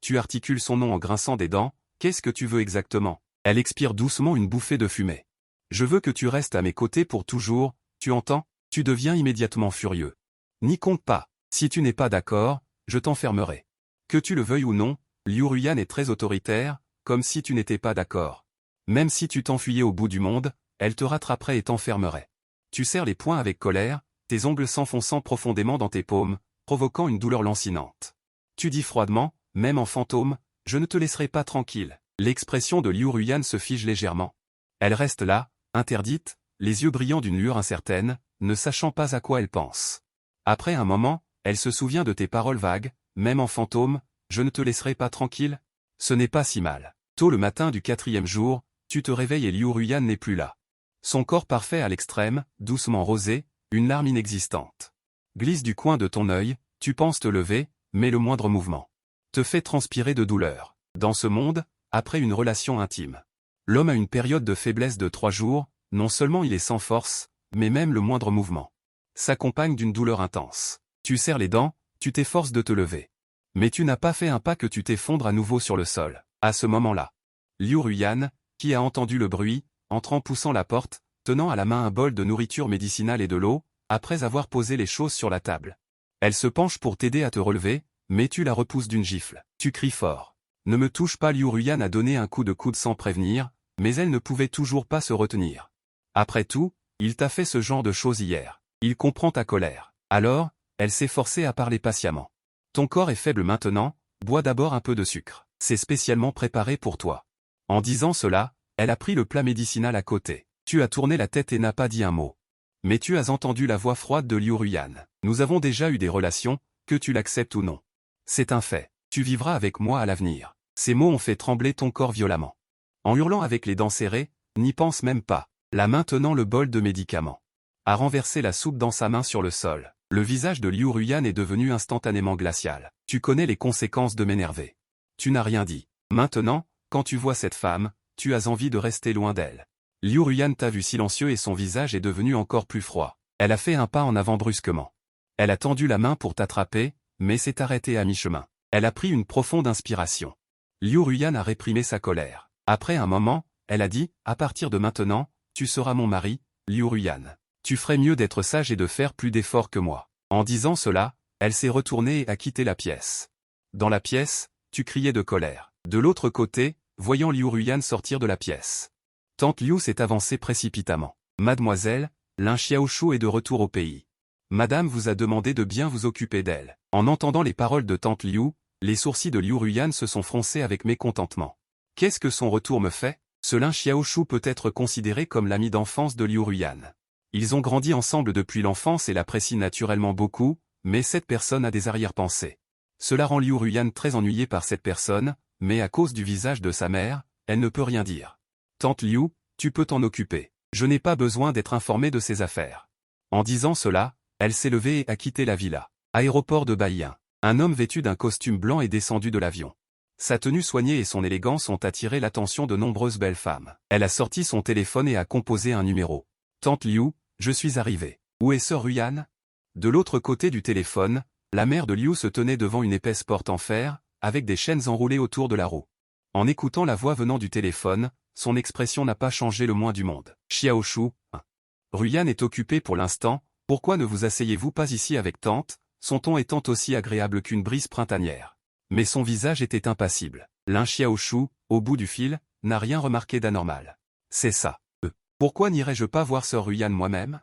Tu articules son nom en grinçant des dents, qu'est-ce que tu veux exactement? Elle expire doucement une bouffée de fumée. Je veux que tu restes à mes côtés pour toujours, tu entends? Tu deviens immédiatement furieux. N'y compte pas. Si tu n'es pas d'accord, je t'enfermerai. Que tu le veuilles ou non, Liu Ruyan est très autoritaire, comme si tu n'étais pas d'accord. Même si tu t'enfuyais au bout du monde, elle te rattraperait et t'enfermerait. Tu serres les poings avec colère, tes ongles s'enfonçant profondément dans tes paumes, provoquant une douleur lancinante. Tu dis froidement, même en fantôme, je ne te laisserai pas tranquille. L'expression de Liu Ruyan se fige légèrement. Elle reste là, interdite, les yeux brillants d'une lueur incertaine, ne sachant pas à quoi elle pense. Après un moment, elle se souvient de tes paroles vagues, même en fantôme, je ne te laisserai pas tranquille. Ce n'est pas si mal. Tôt le matin du 4e jour, tu te réveilles et Liu Ruyan n'est plus là. Son corps parfait à l'extrême, doucement rosé, une larme inexistante. Glisse du coin de ton œil, tu penses te lever, mais le moindre mouvement te fait transpirer de douleur. Dans ce monde, après une relation intime, l'homme a une période de faiblesse de 3 jours, non seulement il est sans force, mais même le moindre mouvement s'accompagne d'une douleur intense. Tu serres les dents, tu t'efforces de te lever. Mais tu n'as pas fait un pas que tu t'effondres à nouveau sur le sol. À ce moment-là, Liu Ruyan, qui a entendu le bruit, entre en poussant la porte, tenant à la main un bol de nourriture médicinale et de l'eau, après avoir posé les choses sur la table. Elle se penche pour t'aider à te relever, mais tu la repousses d'une gifle. Tu cries fort. Ne me touche pas. Liu Ruyan a donné un coup de coude sans prévenir, mais elle ne pouvait toujours pas se retenir. Après tout, il t'a fait ce genre de choses hier. Il comprend ta colère. Alors, elle s'est forcée à parler patiemment. Ton corps est faible maintenant, bois d'abord un peu de sucre. C'est spécialement préparé pour toi. En disant cela, elle a pris le plat médicinal à côté. Tu as tourné la tête et n'as pas dit un mot. Mais tu as entendu la voix froide de Liu Ruyan. Nous avons déjà eu des relations, que tu l'acceptes ou non. C'est un fait. Tu vivras avec moi à l'avenir. Ces mots ont fait trembler ton corps violemment. En hurlant avec les dents serrées, n'y pense même pas. La main tenant le bol de médicaments a renversé la soupe dans sa main sur le sol. Le visage de Liu Ruyan est devenu instantanément glacial. Tu connais les conséquences de m'énerver. Tu n'as rien dit. Maintenant, quand tu vois cette femme, tu as envie de rester loin d'elle. Liu Ruyan t'a vu silencieux et son visage est devenu encore plus froid. Elle a fait un pas en avant brusquement. Elle a tendu la main pour t'attraper, mais s'est arrêtée à mi-chemin. Elle a pris une profonde inspiration. Liu Ruyan a réprimé sa colère. Après un moment, elle a dit, à partir de maintenant, tu seras mon mari, Liu Ruyan. Tu ferais mieux d'être sage et de faire plus d'efforts que moi. En disant cela, elle s'est retournée et a quitté la pièce. Dans la pièce, tu criais de colère. De l'autre côté, voyant Liu Ruyan sortir de la pièce, Tante Liu s'est avancée précipitamment. Mademoiselle, Lin Xiaoshu est de retour au pays. Madame vous a demandé de bien vous occuper d'elle. En entendant les paroles de Tante Liu, les sourcils de Liu Ruyan se sont froncés avec mécontentement. Qu'est-ce que son retour me fait? Ce Lin Xiaoshu peut être considéré comme l'ami d'enfance de Liu Ruyan. Ils ont grandi ensemble depuis l'enfance et l'apprécient naturellement beaucoup, mais cette personne a des arrière-pensées. Cela rend Liu Ruyan très ennuyé par cette personne, mais à cause du visage de sa mère, elle ne peut rien dire. Tante Liu, tu peux t'en occuper. Je n'ai pas besoin d'être informé de ses affaires. En disant cela, elle s'est levée et a quitté la villa. Aéroport de Baiyin. Un homme vêtu d'un costume blanc est descendu de l'avion. Sa tenue soignée et son élégance ont attiré l'attention de nombreuses belles femmes. Elle a sorti son téléphone et a composé un numéro. Tante Liu, je suis arrivé. Où est Sœur Ruyan? De l'autre côté du téléphone, la mère de Liu se tenait devant une épaisse porte en fer, avec des chaînes enroulées autour de la roue. En écoutant la voix venant du téléphone, son expression n'a pas changé le moins du monde. Xiaoshu, Ruyan est occupé pour l'instant, pourquoi ne vous asseyez-vous pas ici avec tante? Son ton étant aussi agréable qu'une brise printanière. Mais son visage était impassible. Lin Xiaoshu, au bout du fil, n'a rien remarqué d'anormal. C'est ça. Pourquoi n'irais-je pas voir Sœur Ruyan moi-même?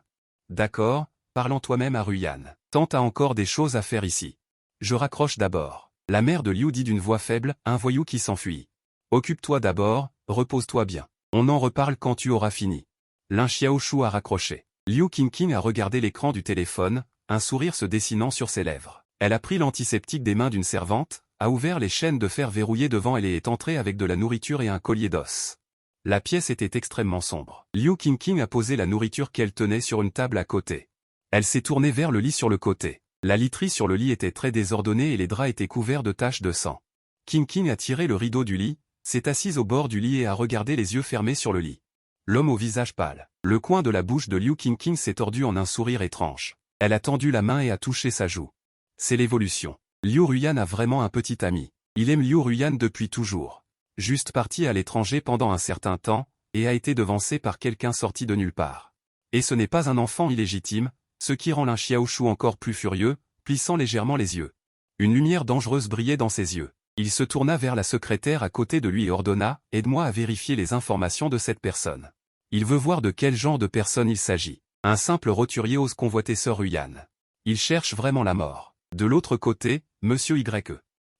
D'accord, parlant toi-même à Ruyan. Tante a encore des choses à faire ici. Je raccroche d'abord. La mère de Liu dit d'une voix faible, un voyou qui s'enfuit. Occupe-toi d'abord, repose-toi bien. On en reparle quand tu auras fini. Lin Xiaoshu a raccroché. Liu Qingqing a regardé l'écran du téléphone, un sourire se dessinant sur ses lèvres. Elle a pris l'antiseptique des mains d'une servante, a ouvert les chaînes de fer verrouillées devant elle et est entrée avec de la nourriture et un collier d'os. La pièce était extrêmement sombre. Liu Qingqing a posé la nourriture qu'elle tenait sur une table à côté. Elle s'est tournée vers le lit sur le côté. La literie sur le lit était très désordonnée et les draps étaient couverts de taches de sang. Qingqing a tiré le rideau du lit, s'est assise au bord du lit et a regardé les yeux fermés sur le lit. L'homme au visage pâle. Le coin de la bouche de Liu Qingqing s'est tordu en un sourire étrange. Elle a tendu la main et a touché sa joue. C'est l'évolution. Liu Ruyan a vraiment un petit ami. Il aime Liu Ruyan depuis toujours. Juste parti à l'étranger pendant un certain temps, et a été devancé par quelqu'un sorti de nulle part. Et ce n'est pas un enfant illégitime, ce qui rend Lin Xiaoshu encore plus furieux, plissant légèrement les yeux. Une lumière dangereuse brillait dans ses yeux. Il se tourna vers la secrétaire à côté de lui et ordonna « Aide-moi à vérifier les informations de cette personne. Il veut voir de quel genre de personne il s'agit. Un simple roturier ose convoiter Sir Ruyan. Il cherche vraiment la mort. » De l'autre côté, Monsieur Y.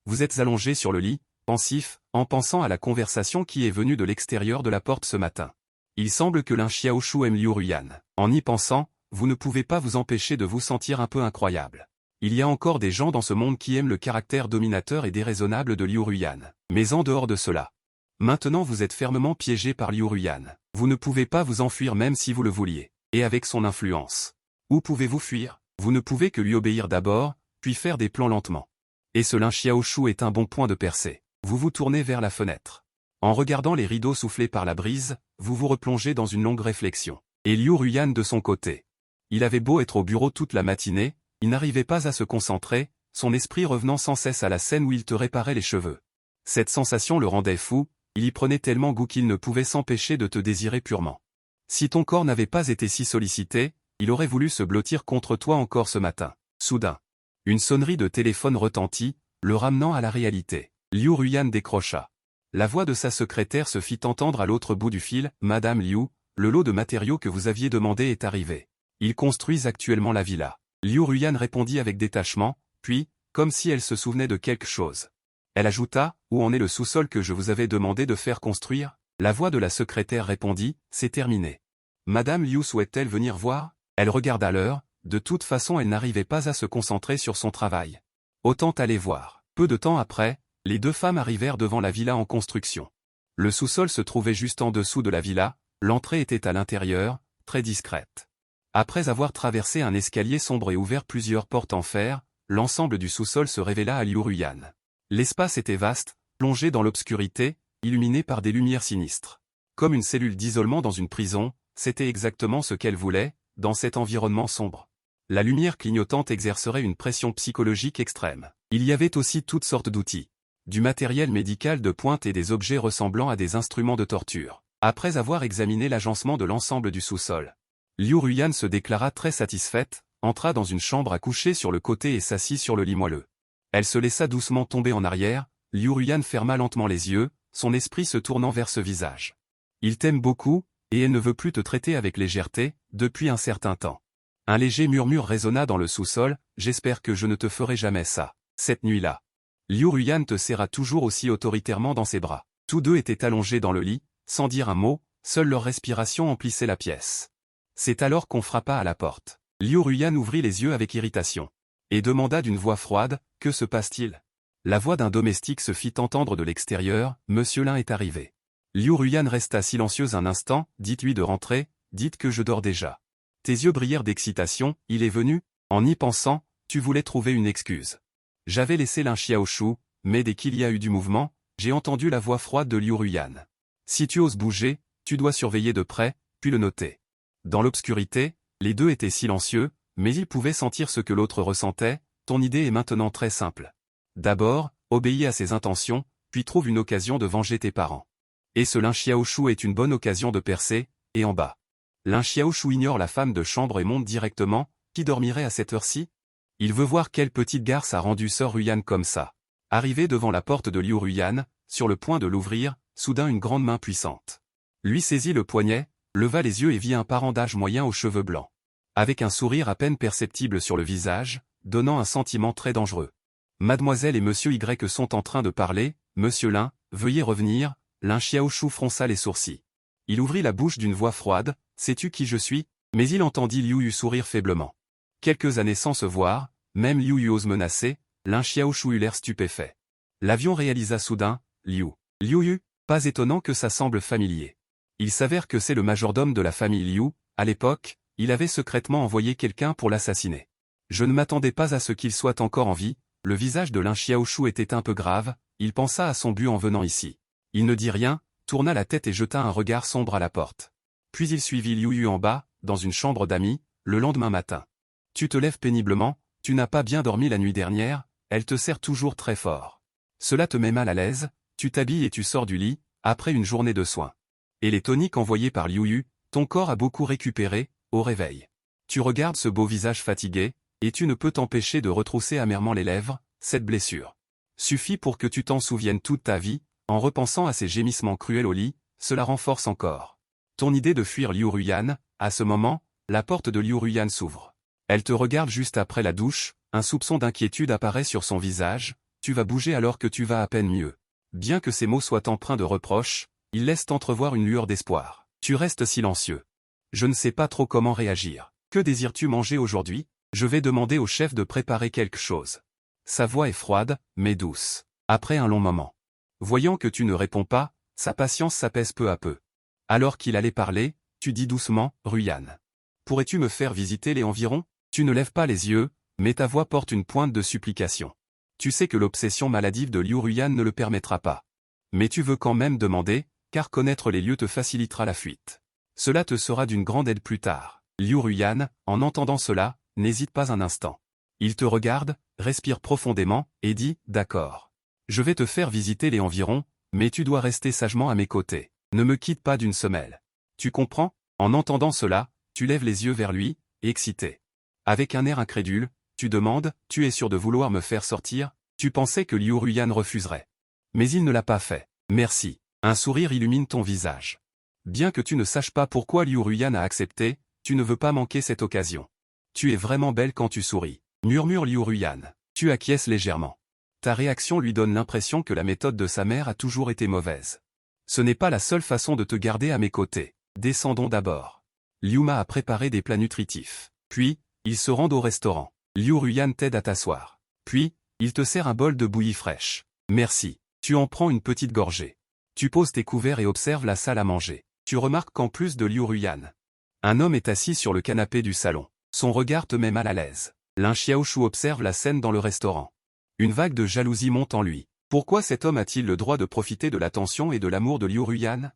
Vous êtes allongé sur le lit, pensif, en pensant à la conversation qui est venue de l'extérieur de la porte ce matin. Il semble que Lin Xiaoshu aime Liu Ruyan. En y pensant, vous ne pouvez pas vous empêcher de vous sentir un peu incroyable. Il y a encore des gens dans ce monde qui aiment le caractère dominateur et déraisonnable de Liu Ruyan. Mais en dehors de cela, maintenant vous êtes fermement piégé par Liu Ruyan. Vous ne pouvez pas vous enfuir même si vous le vouliez. Et avec son influence. Où pouvez-vous fuir? Vous ne pouvez que lui obéir d'abord, puis faire des plans lentement. Et ce Lin Xiaoshu est un bon point de percée. Vous vous tournez vers la fenêtre. En regardant les rideaux soufflés par la brise, vous vous replongez dans une longue réflexion. Et Liu Ruyan de son côté. Il avait beau être au bureau toute la matinée, il n'arrivait pas à se concentrer, son esprit revenant sans cesse à la scène où il te réparait les cheveux. Cette sensation le rendait fou, il y prenait tellement goût qu'il ne pouvait s'empêcher de te désirer purement. Si ton corps n'avait pas été si sollicité, il aurait voulu se blottir contre toi encore ce matin. Soudain, une sonnerie de téléphone retentit, le ramenant à la réalité. Liu Ruyan décrocha. La voix de sa secrétaire se fit entendre à l'autre bout du fil. « Madame Liu, le lot de matériaux que vous aviez demandé est arrivé. Ils construisent actuellement la villa. » Liu Ruyan répondit avec détachement, puis, comme si elle se souvenait de quelque chose. Elle ajouta, « Où en est le sous-sol que je vous avais demandé de faire construire ?» La voix de la secrétaire répondit, « C'est terminé. » Madame Liu souhaite-t-elle venir voir? Elle regarda l'heure, de toute façon elle n'arrivait pas à se concentrer sur son travail. Autant aller voir. Peu de temps après, les deux femmes arrivèrent devant la villa en construction. Le sous-sol se trouvait juste en dessous de la villa, l'entrée était à l'intérieur, très discrète. Après avoir traversé un escalier sombre et ouvert plusieurs portes en fer, l'ensemble du sous-sol se révéla à Liu Ruyan. L'espace était vaste, plongé dans l'obscurité, illuminé par des lumières sinistres. Comme une cellule d'isolement dans une prison, c'était exactement ce qu'elle voulait, dans cet environnement sombre. La lumière clignotante exercerait une pression psychologique extrême. Il y avait aussi toutes sortes d'outils. Du matériel médical de pointe et des objets ressemblant à des instruments de torture. Après avoir examiné l'agencement de l'ensemble du sous-sol, Liu Ruyan se déclara très satisfaite, entra dans une chambre à coucher sur le côté et s'assit sur le lit moelleux. Elle se laissa doucement tomber en arrière, Liu Ruyan ferma lentement les yeux, son esprit se tournant vers ce visage. Il t'aime beaucoup, et elle ne veut plus te traiter avec légèreté, depuis un certain temps. Un léger murmure résonna dans le sous-sol, j'espère que je ne te ferai jamais ça, cette nuit-là. Liu Ruyan te serra toujours aussi autoritairement dans ses bras. Tous deux étaient allongés dans le lit, sans dire un mot, seule leur respiration emplissait la pièce. C'est alors qu'on frappa à la porte. Liu Ruyan ouvrit les yeux avec irritation. Et demanda d'une voix froide, que se passe-t-il? La voix d'un domestique se fit entendre de l'extérieur, Monsieur Lin est arrivé. Liu Ruyan resta silencieuse un instant, dites-lui de rentrer, dites que je dors déjà. Tes yeux brillèrent d'excitation, il est venu? En y pensant, tu voulais trouver une excuse. J'avais laissé Lin Xiaoshu, mais dès qu'il y a eu du mouvement, j'ai entendu la voix froide de Liu Ruyan. Si tu oses bouger, tu dois surveiller de près, puis le noter. Dans l'obscurité, les deux étaient silencieux, mais ils pouvaient sentir ce que l'autre ressentait, ton idée est maintenant très simple. D'abord, obéis à ses intentions, puis trouve une occasion de venger tes parents. Et ce Lin Xiaoshu est une bonne occasion de percer, et en bas. Lin Xiaoshu ignore la femme de chambre et monte directement, qui dormirait à cette heure-ci? Il veut voir quelle petite garce a rendu Sir Ruyan comme ça. Arrivé devant la porte de Liu Ruyan, sur le point de l'ouvrir, soudain une grande main puissante lui saisit le poignet, leva les yeux et vit un parent d'âge moyen aux cheveux blancs. Avec un sourire à peine perceptible sur le visage, donnant un sentiment très dangereux. Mademoiselle et Monsieur Y sont en train de parler, Monsieur Lin, veuillez revenir, Lin Xiaoshu fronça les sourcils. Il ouvrit la bouche d'une voix froide, sais-tu qui je suis? Mais il entendit Liu Yu sourire faiblement. Quelques années sans se voir, même Liu Yu ose menacer, Lin Xiaoshu eut l'air stupéfait. L'avion réalisa soudain, Liu Yu, pas étonnant que ça semble familier. Il s'avère que c'est le majordome de la famille Liu, à l'époque, il avait secrètement envoyé quelqu'un pour l'assassiner. Je ne m'attendais pas à ce qu'il soit encore en vie, le visage de Lin Xiaoshu était un peu grave, il pensa à son but en venant ici. Il ne dit rien, tourna la tête et jeta un regard sombre à la porte. Puis il suivit Liu Yu en bas, dans une chambre d'amis, le lendemain matin. Tu te lèves péniblement, tu n'as pas bien dormi la nuit dernière, elle te serre toujours très fort. Cela te met mal à l'aise, tu t'habilles et tu sors du lit, après une journée de soins. Et les toniques envoyés par Liu Yu, ton corps a beaucoup récupéré, au réveil. Tu regardes ce beau visage fatigué, et tu ne peux t'empêcher de retrousser amèrement les lèvres, cette blessure suffit pour que tu t'en souviennes toute ta vie, en repensant à ces gémissements cruels au lit, cela renforce encore ton idée de fuir Liu Ruyan. À ce moment, la porte de Liu Ruyan s'ouvre. Elle te regarde juste après la douche, un soupçon d'inquiétude apparaît sur son visage, tu vas bouger alors que tu vas à peine mieux. Bien que ces mots soient empreints de reproche, ils laissent entrevoir une lueur d'espoir. Tu restes silencieux. Je ne sais pas trop comment réagir. Que désires-tu manger aujourd'hui? Je vais demander au chef de préparer quelque chose. Sa voix est froide, mais douce. Après un long moment. Voyant que tu ne réponds pas, sa patience s'apaise peu à peu. Alors qu'il allait parler, tu dis doucement, Ruyan. Pourrais-tu me faire visiter les environs? Tu ne lèves pas les yeux, mais ta voix porte une pointe de supplication. Tu sais que l'obsession maladive de Liu Ruyan ne le permettra pas. Mais tu veux quand même demander, car connaître les lieux te facilitera la fuite. Cela te sera d'une grande aide plus tard. Liu Ruyan, en entendant cela, n'hésite pas un instant. Il te regarde, respire profondément, et dit, d'accord. Je vais te faire visiter les environs, mais tu dois rester sagement à mes côtés. Ne me quitte pas d'une semelle. Tu comprends? En entendant cela, tu lèves les yeux vers lui, excité. Avec un air incrédule, tu demandes, tu es sûr de vouloir me faire sortir? Tu pensais que Liu Ruyan refuserait. Mais il ne l'a pas fait. Merci. Un sourire illumine ton visage. Bien que tu ne saches pas pourquoi Liu Ruyan a accepté, tu ne veux pas manquer cette occasion. Tu es vraiment belle quand tu souris. Murmure Liu Ruyan. Tu acquiesces légèrement. Ta réaction lui donne l'impression que la méthode de sa mère a toujours été mauvaise. Ce n'est pas la seule façon de te garder à mes côtés. Descendons d'abord. Liuma a préparé des plats nutritifs. Puis, ils se rendent au restaurant. Liu Ruyan t'aide à t'asseoir. Puis, il te sert un bol de bouillie fraîche. Merci. Tu en prends une petite gorgée. Tu poses tes couverts et observes la salle à manger. Tu remarques qu'en plus de Liu Ruyan, un homme est assis sur le canapé du salon. Son regard te met mal à l'aise. Lin Xiaoshu observe la scène dans le restaurant. Une vague de jalousie monte en lui. Pourquoi cet homme a-t-il le droit de profiter de l'attention et de l'amour de Liu Ruyan?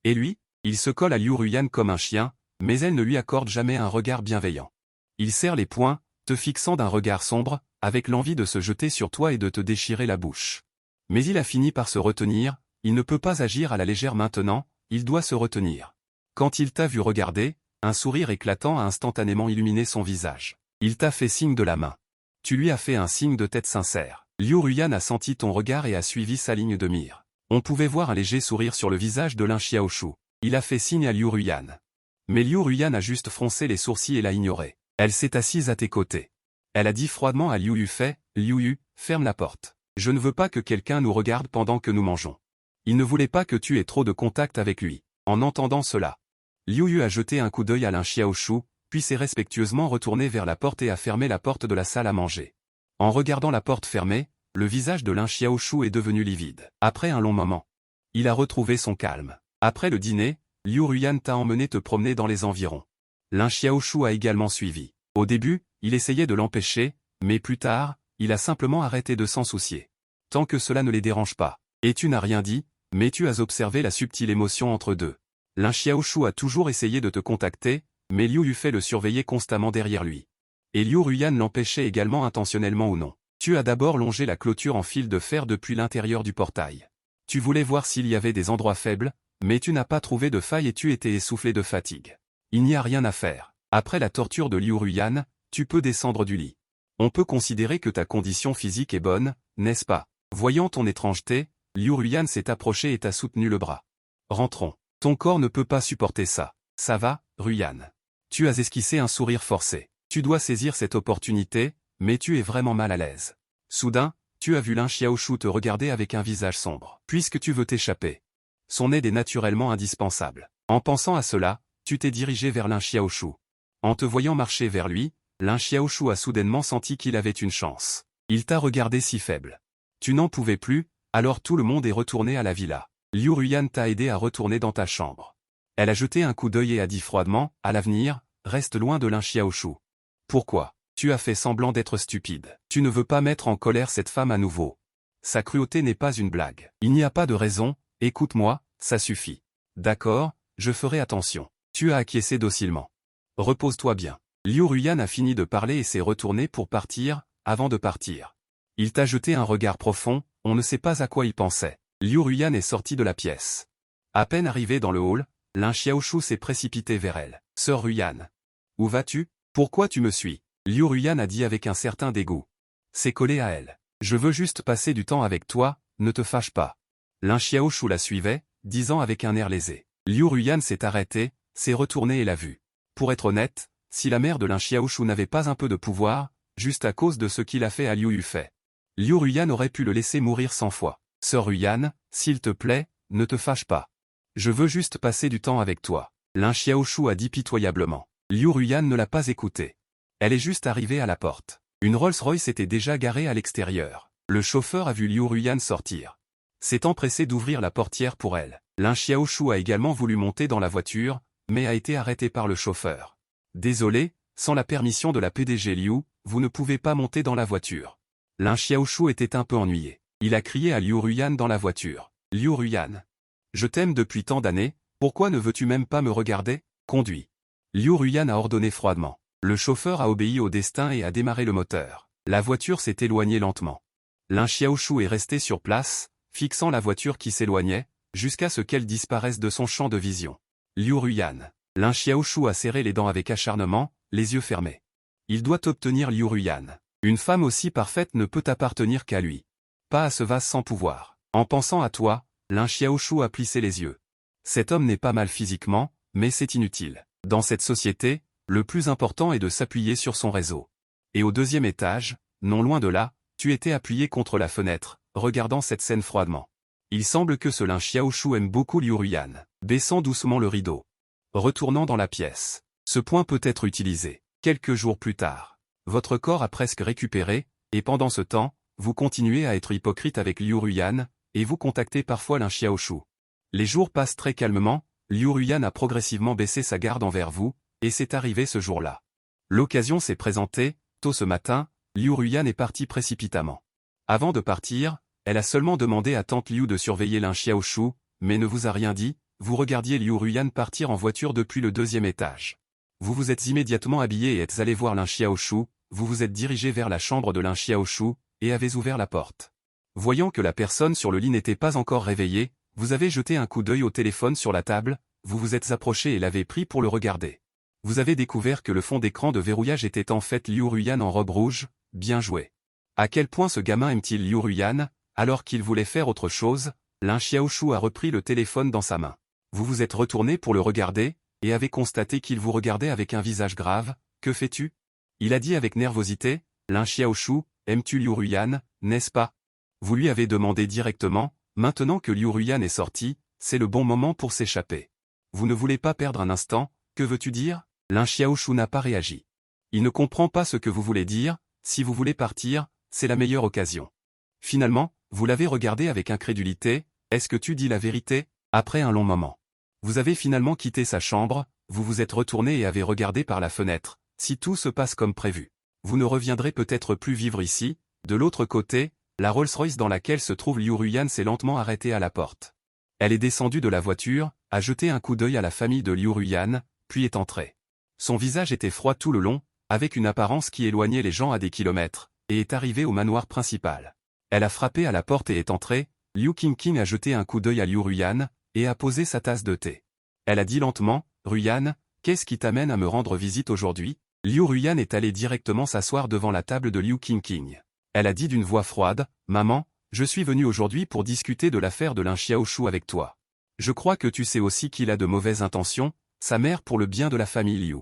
Et lui? Il se colle à Liu Ruyan comme un chien, mais elle ne lui accorde jamais un regard bienveillant. Il serre les poings, te fixant d'un regard sombre, avec l'envie de se jeter sur toi et de te déchirer la bouche. Mais il a fini par se retenir, il ne peut pas agir à la légère maintenant, il doit se retenir. Quand il t'a vu regarder, un sourire éclatant a instantanément illuminé son visage. Il t'a fait signe de la main. Tu lui as fait un signe de tête sincère. Liu Ruyan a senti ton regard et a suivi sa ligne de mire. On pouvait voir un léger sourire sur le visage de Lin Xiaoshu. Il a fait signe à Liu Ruyan. Mais Liu Ruyan a juste froncé les sourcils et l'a ignoré. Elle s'est assise à tes côtés. Elle a dit froidement à Liu Yufei, Liu Yu, ferme la porte. Je ne veux pas que quelqu'un nous regarde pendant que nous mangeons. Il ne voulait pas que tu aies trop de contact avec lui. En entendant cela, Liu Yu a jeté un coup d'œil à Lin Xiaoshu, puis s'est respectueusement retourné vers la porte et a fermé la porte de la salle à manger. En regardant la porte fermée, le visage de Lin Xiaoshu est devenu livide. Après un long moment, il a retrouvé son calme. Après le dîner, Liu Ruyan t'a emmené te promener dans les environs. Lin Xiaoshu a également suivi. Au début, il essayait de l'empêcher, mais plus tard, il a simplement arrêté de s'en soucier. Tant que cela ne les dérange pas. Et tu n'as rien dit, mais tu as observé la subtile émotion entre deux. Lin Xiaoshu a toujours essayé de te contacter, mais Liu Yufei le surveillait constamment derrière lui. Et Liu Ruyan l'empêchait également intentionnellement ou non. Tu as d'abord longé la clôture en fil de fer depuis l'intérieur du portail. Tu voulais voir s'il y avait des endroits faibles, mais tu n'as pas trouvé de faille et tu étais essoufflé de fatigue. Il n'y a rien à faire. Après la torture de Liu Ruyan, tu peux descendre du lit. On peut considérer que ta condition physique est bonne, n'est-ce pas? Voyant ton étrangeté, Liu Ruyan s'est approché et t'a soutenu le bras. Rentrons. Ton corps ne peut pas supporter ça. Ça va, Ruyan? Tu as esquissé un sourire forcé. Tu dois saisir cette opportunité, mais tu es vraiment mal à l'aise. Soudain, tu as vu Lin Xiaoshu te regarder avec un visage sombre. Puisque tu veux t'échapper. Son aide est naturellement indispensable. En pensant à cela, tu t'es dirigé vers Lin Xiaoshu. En te voyant marcher vers lui, Lin Xiaoshu a soudainement senti qu'il avait une chance. Il t'a regardé si faible. Tu n'en pouvais plus, alors tout le monde est retourné à la villa. Liu Ruyan t'a aidé à retourner dans ta chambre. Elle a jeté un coup d'œil et a dit froidement, à l'avenir, reste loin de Lin Xiaoshu. Pourquoi? Tu as fait semblant d'être stupide. Tu ne veux pas mettre en colère cette femme à nouveau. Sa cruauté n'est pas une blague. Il n'y a pas de raison, écoute-moi, ça suffit. D'accord, je ferai attention. Tu as acquiescé docilement. Repose-toi bien. Liu Ruyan a fini de parler et s'est retourné pour partir, avant de partir. Il t'a jeté un regard profond, on ne sait pas à quoi il pensait. Liu Ruyan est sorti de la pièce. À peine arrivé dans le hall, Lin Xiaoshu s'est précipité vers elle. Sœur Ruyan. Où vas-tu? Pourquoi tu me suis? Liu Ruyan a dit avec un certain dégoût. S'est collé à elle. Je veux juste passer du temps avec toi, ne te fâche pas. Lin Xiaoshu la suivait, disant avec un air lésé. Liu Ruyan s'est arrêté, s'est retourné et l'a vu. Pour être honnête, si la mère de Lin Xiaoshu n'avait pas un peu de pouvoir, juste à cause de ce qu'il a fait à Liu Yufei, Liu Ruyan aurait pu le laisser mourir 100 fois. Sœur Ruyan, s'il te plaît, ne te fâche pas. Je veux juste passer du temps avec toi. Lin Xiaoshu a dit pitoyablement. Liu Ruyan ne l'a pas écouté. Elle est juste arrivée à la porte. Une Rolls-Royce était déjà garée à l'extérieur. Le chauffeur a vu Liu Ruyan sortir. S'est empressé d'ouvrir la portière pour elle. Lin Xiaoshu a également voulu monter dans la voiture, mais a été arrêté par le chauffeur. Désolé, sans la permission de la PDG Liu, vous ne pouvez pas monter dans la voiture. Lin Xiaoshu était un peu ennuyé. Il a crié à Liu Ruyan dans la voiture. Liu Ruyan. Je t'aime depuis tant d'années, pourquoi ne veux-tu même pas me regarder? Conduis. Liu Ruyan a ordonné froidement. Le chauffeur a obéi au destin et a démarré le moteur. La voiture s'est éloignée lentement. Lin Xiaoshu est resté sur place, fixant la voiture qui s'éloignait, jusqu'à ce qu'elle disparaisse de son champ de vision. Liu Ruyan. Lin Xiaoshu a serré les dents avec acharnement, les yeux fermés. Il doit obtenir Liu Ruyan. Une femme aussi parfaite ne peut appartenir qu'à lui. Pas à ce vase sans pouvoir. En pensant à toi, Lin Xiaoshu a plissé les yeux. Cet homme n'est pas mal physiquement, mais c'est inutile. Dans cette société, le plus important est de s'appuyer sur son réseau. Et au deuxième étage, non loin de là, tu étais appuyé contre la fenêtre, regardant cette scène froidement. Il semble que ce Lin Xiaoshu aime beaucoup Liu Ruyan. Baissant doucement le rideau. Retournant dans la pièce. Ce point peut être utilisé. Quelques jours plus tard. Votre corps a presque récupéré, et pendant ce temps, vous continuez à être hypocrite avec Liu Ruyan, et vous contactez parfois Lin Xiaoshu. Les jours passent très calmement, Liu Ruyan a progressivement baissé sa garde envers vous, et c'est arrivé ce jour-là. L'occasion s'est présentée, tôt ce matin, Liu Ruyan est partie précipitamment. Avant de partir, elle a seulement demandé à tante Liu de surveiller Lin Xiaoshu, mais ne vous a rien dit, vous regardiez Liu Ruyan partir en voiture depuis le deuxième étage. Vous vous êtes immédiatement habillé et êtes allé voir Lin Xiaoshu, vous vous êtes dirigé vers la chambre de Lin Xiaoshu, et avez ouvert la porte. Voyant que la personne sur le lit n'était pas encore réveillée, vous avez jeté un coup d'œil au téléphone sur la table, vous vous êtes approché et l'avez pris pour le regarder. Vous avez découvert que le fond d'écran de verrouillage était en fait Liu Ruyan en robe rouge, bien joué. À quel point ce gamin aime-t-il Liu Ruyan, alors qu'il voulait faire autre chose, Lin Xiaoshu a repris le téléphone dans sa main. Vous vous êtes retourné pour le regarder, et avez constaté qu'il vous regardait avec un visage grave, que fais-tu? Il a dit avec nervosité, Lin Xiaoshu, aimes-tu Liu Ruyan, n'est-ce pas? Vous lui avez demandé directement, maintenant que Liu Ruyan est sorti, c'est le bon moment pour s'échapper. Vous ne voulez pas perdre un instant, que veux-tu dire? Lin Xiaoshu n'a pas réagi. Il ne comprend pas ce que vous voulez dire, si vous voulez partir, c'est la meilleure occasion. Finalement, vous l'avez regardé avec incrédulité, est-ce que tu dis la vérité? Après un long moment. Vous avez finalement quitté sa chambre, vous vous êtes retourné et avez regardé par la fenêtre, si tout se passe comme prévu. Vous ne reviendrez peut-être plus vivre ici, de l'autre côté, la Rolls-Royce dans laquelle se trouve Liu Ruyan s'est lentement arrêtée à la porte. Elle est descendue de la voiture, a jeté un coup d'œil à la famille de Liu Ruyan, puis est entrée. Son visage était froid tout le long, avec une apparence qui éloignait les gens à des kilomètres, et est arrivée au manoir principal. Elle a frappé à la porte et est entrée, Liu Qingqing a jeté un coup d'œil à Liu Ruyan, et a posé sa tasse de thé. Elle a dit lentement, Ruyan, qu'est-ce qui t'amène à me rendre visite aujourd'hui? Liu Ruyan est allé directement s'asseoir devant la table de Liu Qingqing. Elle a dit d'une voix froide, Maman, je suis venue aujourd'hui pour discuter de l'affaire de Lin Xiaoshu avec toi. Je crois que tu sais aussi qu'il a de mauvaises intentions, sa mère pour le bien de la famille Liu.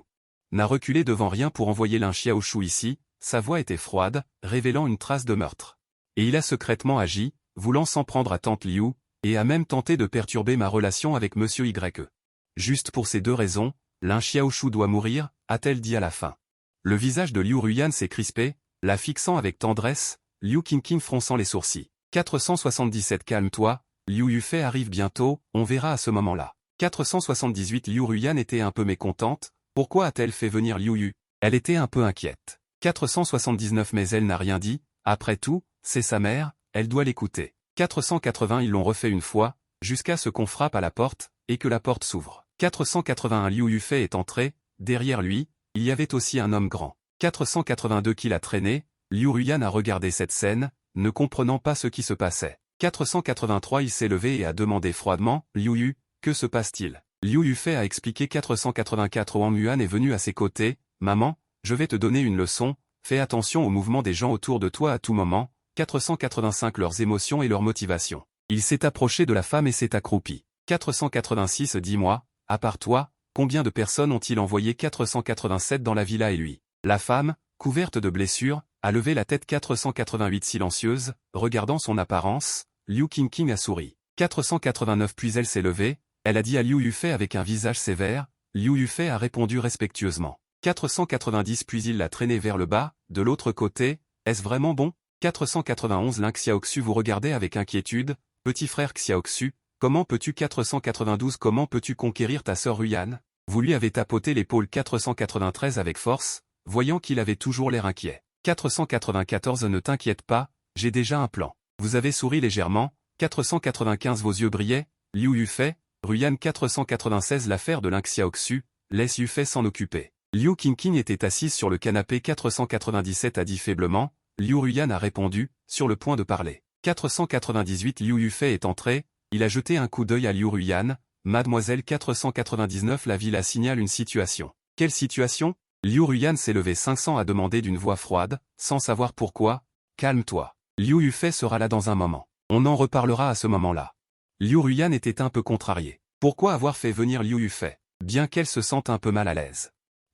N'a reculé devant rien pour envoyer Lin Xiaoshu ici, sa voix était froide, révélant une trace de meurtre. Et il a secrètement agi, voulant s'en prendre à tante Liu, et a même tenté de perturber ma relation avec Monsieur Y. Juste pour ces deux raisons, Lin Xiaoshu doit mourir, a-t-elle dit à la fin. Le visage de Liu Ruyan s'est crispé, la fixant avec tendresse, Liu Qingqing fronçant les sourcils. 477 Calme-toi, Liu Yufei arrive bientôt, on verra à ce moment-là. 478 Liu Ruyan était un peu mécontente, pourquoi a-t-elle fait venir Liu Yu? Elle était un peu inquiète. 479 Mais elle n'a rien dit, après tout, c'est sa mère, elle doit l'écouter. 480 Ils l'ont refait une fois, jusqu'à ce qu'on frappe à la porte, et que la porte s'ouvre. 481 Liu Yufei est entré, derrière lui, il y avait aussi un homme grand. 482 Qui l'a traîné, Liu Ruyan a regardé cette scène, ne comprenant pas ce qui se passait. 483 Il s'est levé et a demandé froidement, Liu Yu, que se passe-t-il? Liu Yufei a expliqué. 484 Wang Yuan est venu à ses côtés, Maman, je vais te donner une leçon, fais attention au mouvement des gens autour de toi à tout moment. 485 Leurs émotions et leurs motivations. Il s'est approché de la femme et s'est accroupi. 486 Dis-moi, à part toi, combien de personnes ont-ils envoyé 487 dans la villa et lui? La femme, couverte de blessures, a levé la tête. 488 Silencieuse, regardant son apparence, Liu Qingqing a souri. 489 Puis elle s'est levée, elle a dit à Liu Yufei avec un visage sévère, Liu Yufei a répondu respectueusement. 490 Puis il l'a traîné vers le bas, de l'autre côté, est-ce vraiment bon? 491 Lin Xiaoxu vous regardez avec inquiétude, petit frère Xiaoxu, comment peux-tu 492 Comment peux-tu conquérir ta sœur Ruyan? Vous lui avez tapoté l'épaule. 493 avec force, voyant qu'il avait toujours l'air inquiet. 494 Ne t'inquiète pas, j'ai déjà un plan. Vous avez souri légèrement. 495 Vos yeux brillaient, Liu Yufei, Ruyan. 496 L'affaire de Lin Xiaoxu, laisse Yufei s'en occuper. Liu Qingqing était assise sur le canapé. 497 a dit faiblement, Liu Ruyan a répondu, sur le point de parler. 498 Liu Yufei est entré, il a jeté un coup d'œil à Liu Ruyan, Mademoiselle. 499 La villa signale une situation. Quelle situation? Liu Ruyan s'est levé. 500 a demandé d'une voix froide, sans savoir pourquoi, calme-toi. Liu Yufei sera là dans un moment. On en reparlera à ce moment-là. Liu Ruyan était un peu contrarié. Pourquoi avoir fait venir Liu Yufei? Bien qu'elle se sente un peu mal à l'aise.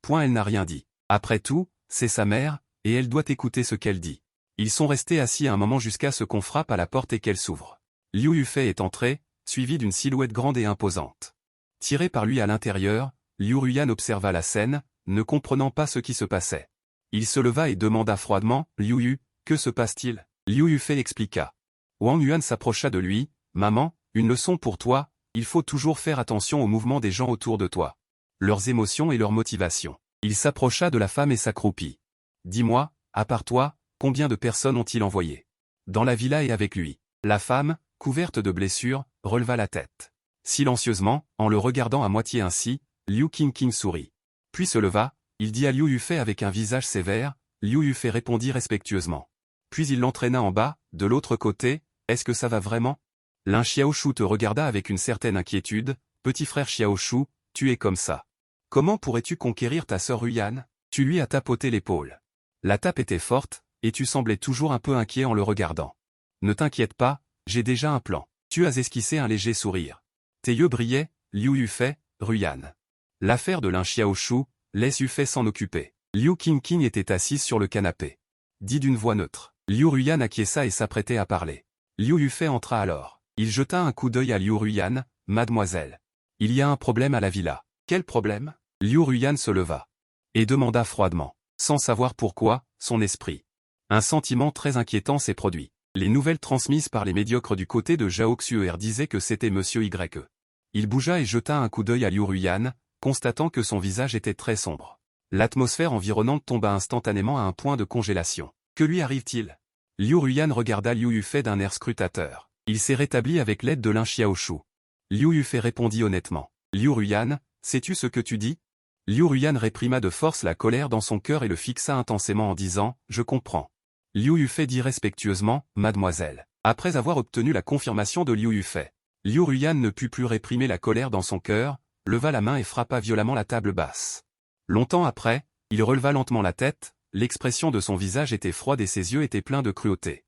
Elle n'a rien dit. Après tout, c'est sa mère, et elle doit écouter ce qu'elle dit. Ils sont restés assis un moment jusqu'à ce qu'on frappe à la porte et qu'elle s'ouvre. Liu Yufei est entré, suivi d'une silhouette grande et imposante. Tiré par lui à l'intérieur, Liu Ruyan observa la scène, ne comprenant pas ce qui se passait. Il se leva et demanda froidement, Liu Yu, que se passe-t-il? Liu Yufei expliqua. Wang Yuan s'approcha de lui, Maman, une leçon pour toi, il faut toujours faire attention aux mouvements des gens autour de toi. Leurs émotions et leurs motivations. Il s'approcha de la femme et s'accroupit. Dis-moi, à part toi, combien de personnes ont-ils envoyé? Dans la villa et avec lui. La femme, couverte de blessures, releva la tête. Silencieusement, en le regardant à moitié ainsi, Liu Qingqing sourit. Puis se leva, il dit à Liu Yufei avec un visage sévère, Liu Yufei répondit respectueusement. Puis il l'entraîna en bas, de l'autre côté, est-ce que ça va vraiment? Lin Xiaoshu te regarda avec une certaine inquiétude, petit frère Xiaoshu, tu es comme ça. Comment pourrais-tu conquérir ta sœur Ruyan? Tu lui as tapoté l'épaule. La tape était forte, et tu semblais toujours un peu inquiet en le regardant. Ne t'inquiète pas, j'ai déjà un plan. Tu as esquissé un léger sourire. Tes yeux brillaient, Liu Yufei, Ruyan. L'affaire de Lin Xiaoshu, laisse Yufei s'en occuper. Liu Qingqing était assise sur le canapé. Dit d'une voix neutre. Liu Ruyan acquiesça et s'apprêtait à parler. Liu Yufei entra alors. Il jeta un coup d'œil à Liu Ruyan, Mademoiselle. Il y a un problème à la villa. Quel problème? Liu Ruyan se leva. Et demanda froidement, sans savoir pourquoi, son esprit. Un sentiment très inquiétant s'est produit. Les nouvelles transmises par les médiocres du côté de Zhao Xuer disaient que c'était Monsieur Y. Il bougea et jeta un coup d'œil à Liu Ruyan, constatant que son visage était très sombre. L'atmosphère environnante tomba instantanément à un point de congélation. Que lui arrive-t-il? Liu Ruyan regarda Liu Yufei d'un air scrutateur. Il s'est rétabli avec l'aide de Lin Xiaoshu. Liu Yufei répondit honnêtement. Liu Ruyan, sais-tu ce que tu dis? Liu Ruyan réprima de force la colère dans son cœur et le fixa intensément en disant, je comprends. Liu Yufei dit respectueusement, Mademoiselle. Après avoir obtenu la confirmation de Liu Yufei, Liu Ruyan ne put plus réprimer la colère dans son cœur, leva la main et frappa violemment la table basse. Longtemps après, il releva lentement la tête, l'expression de son visage était froide et ses yeux étaient pleins de cruauté.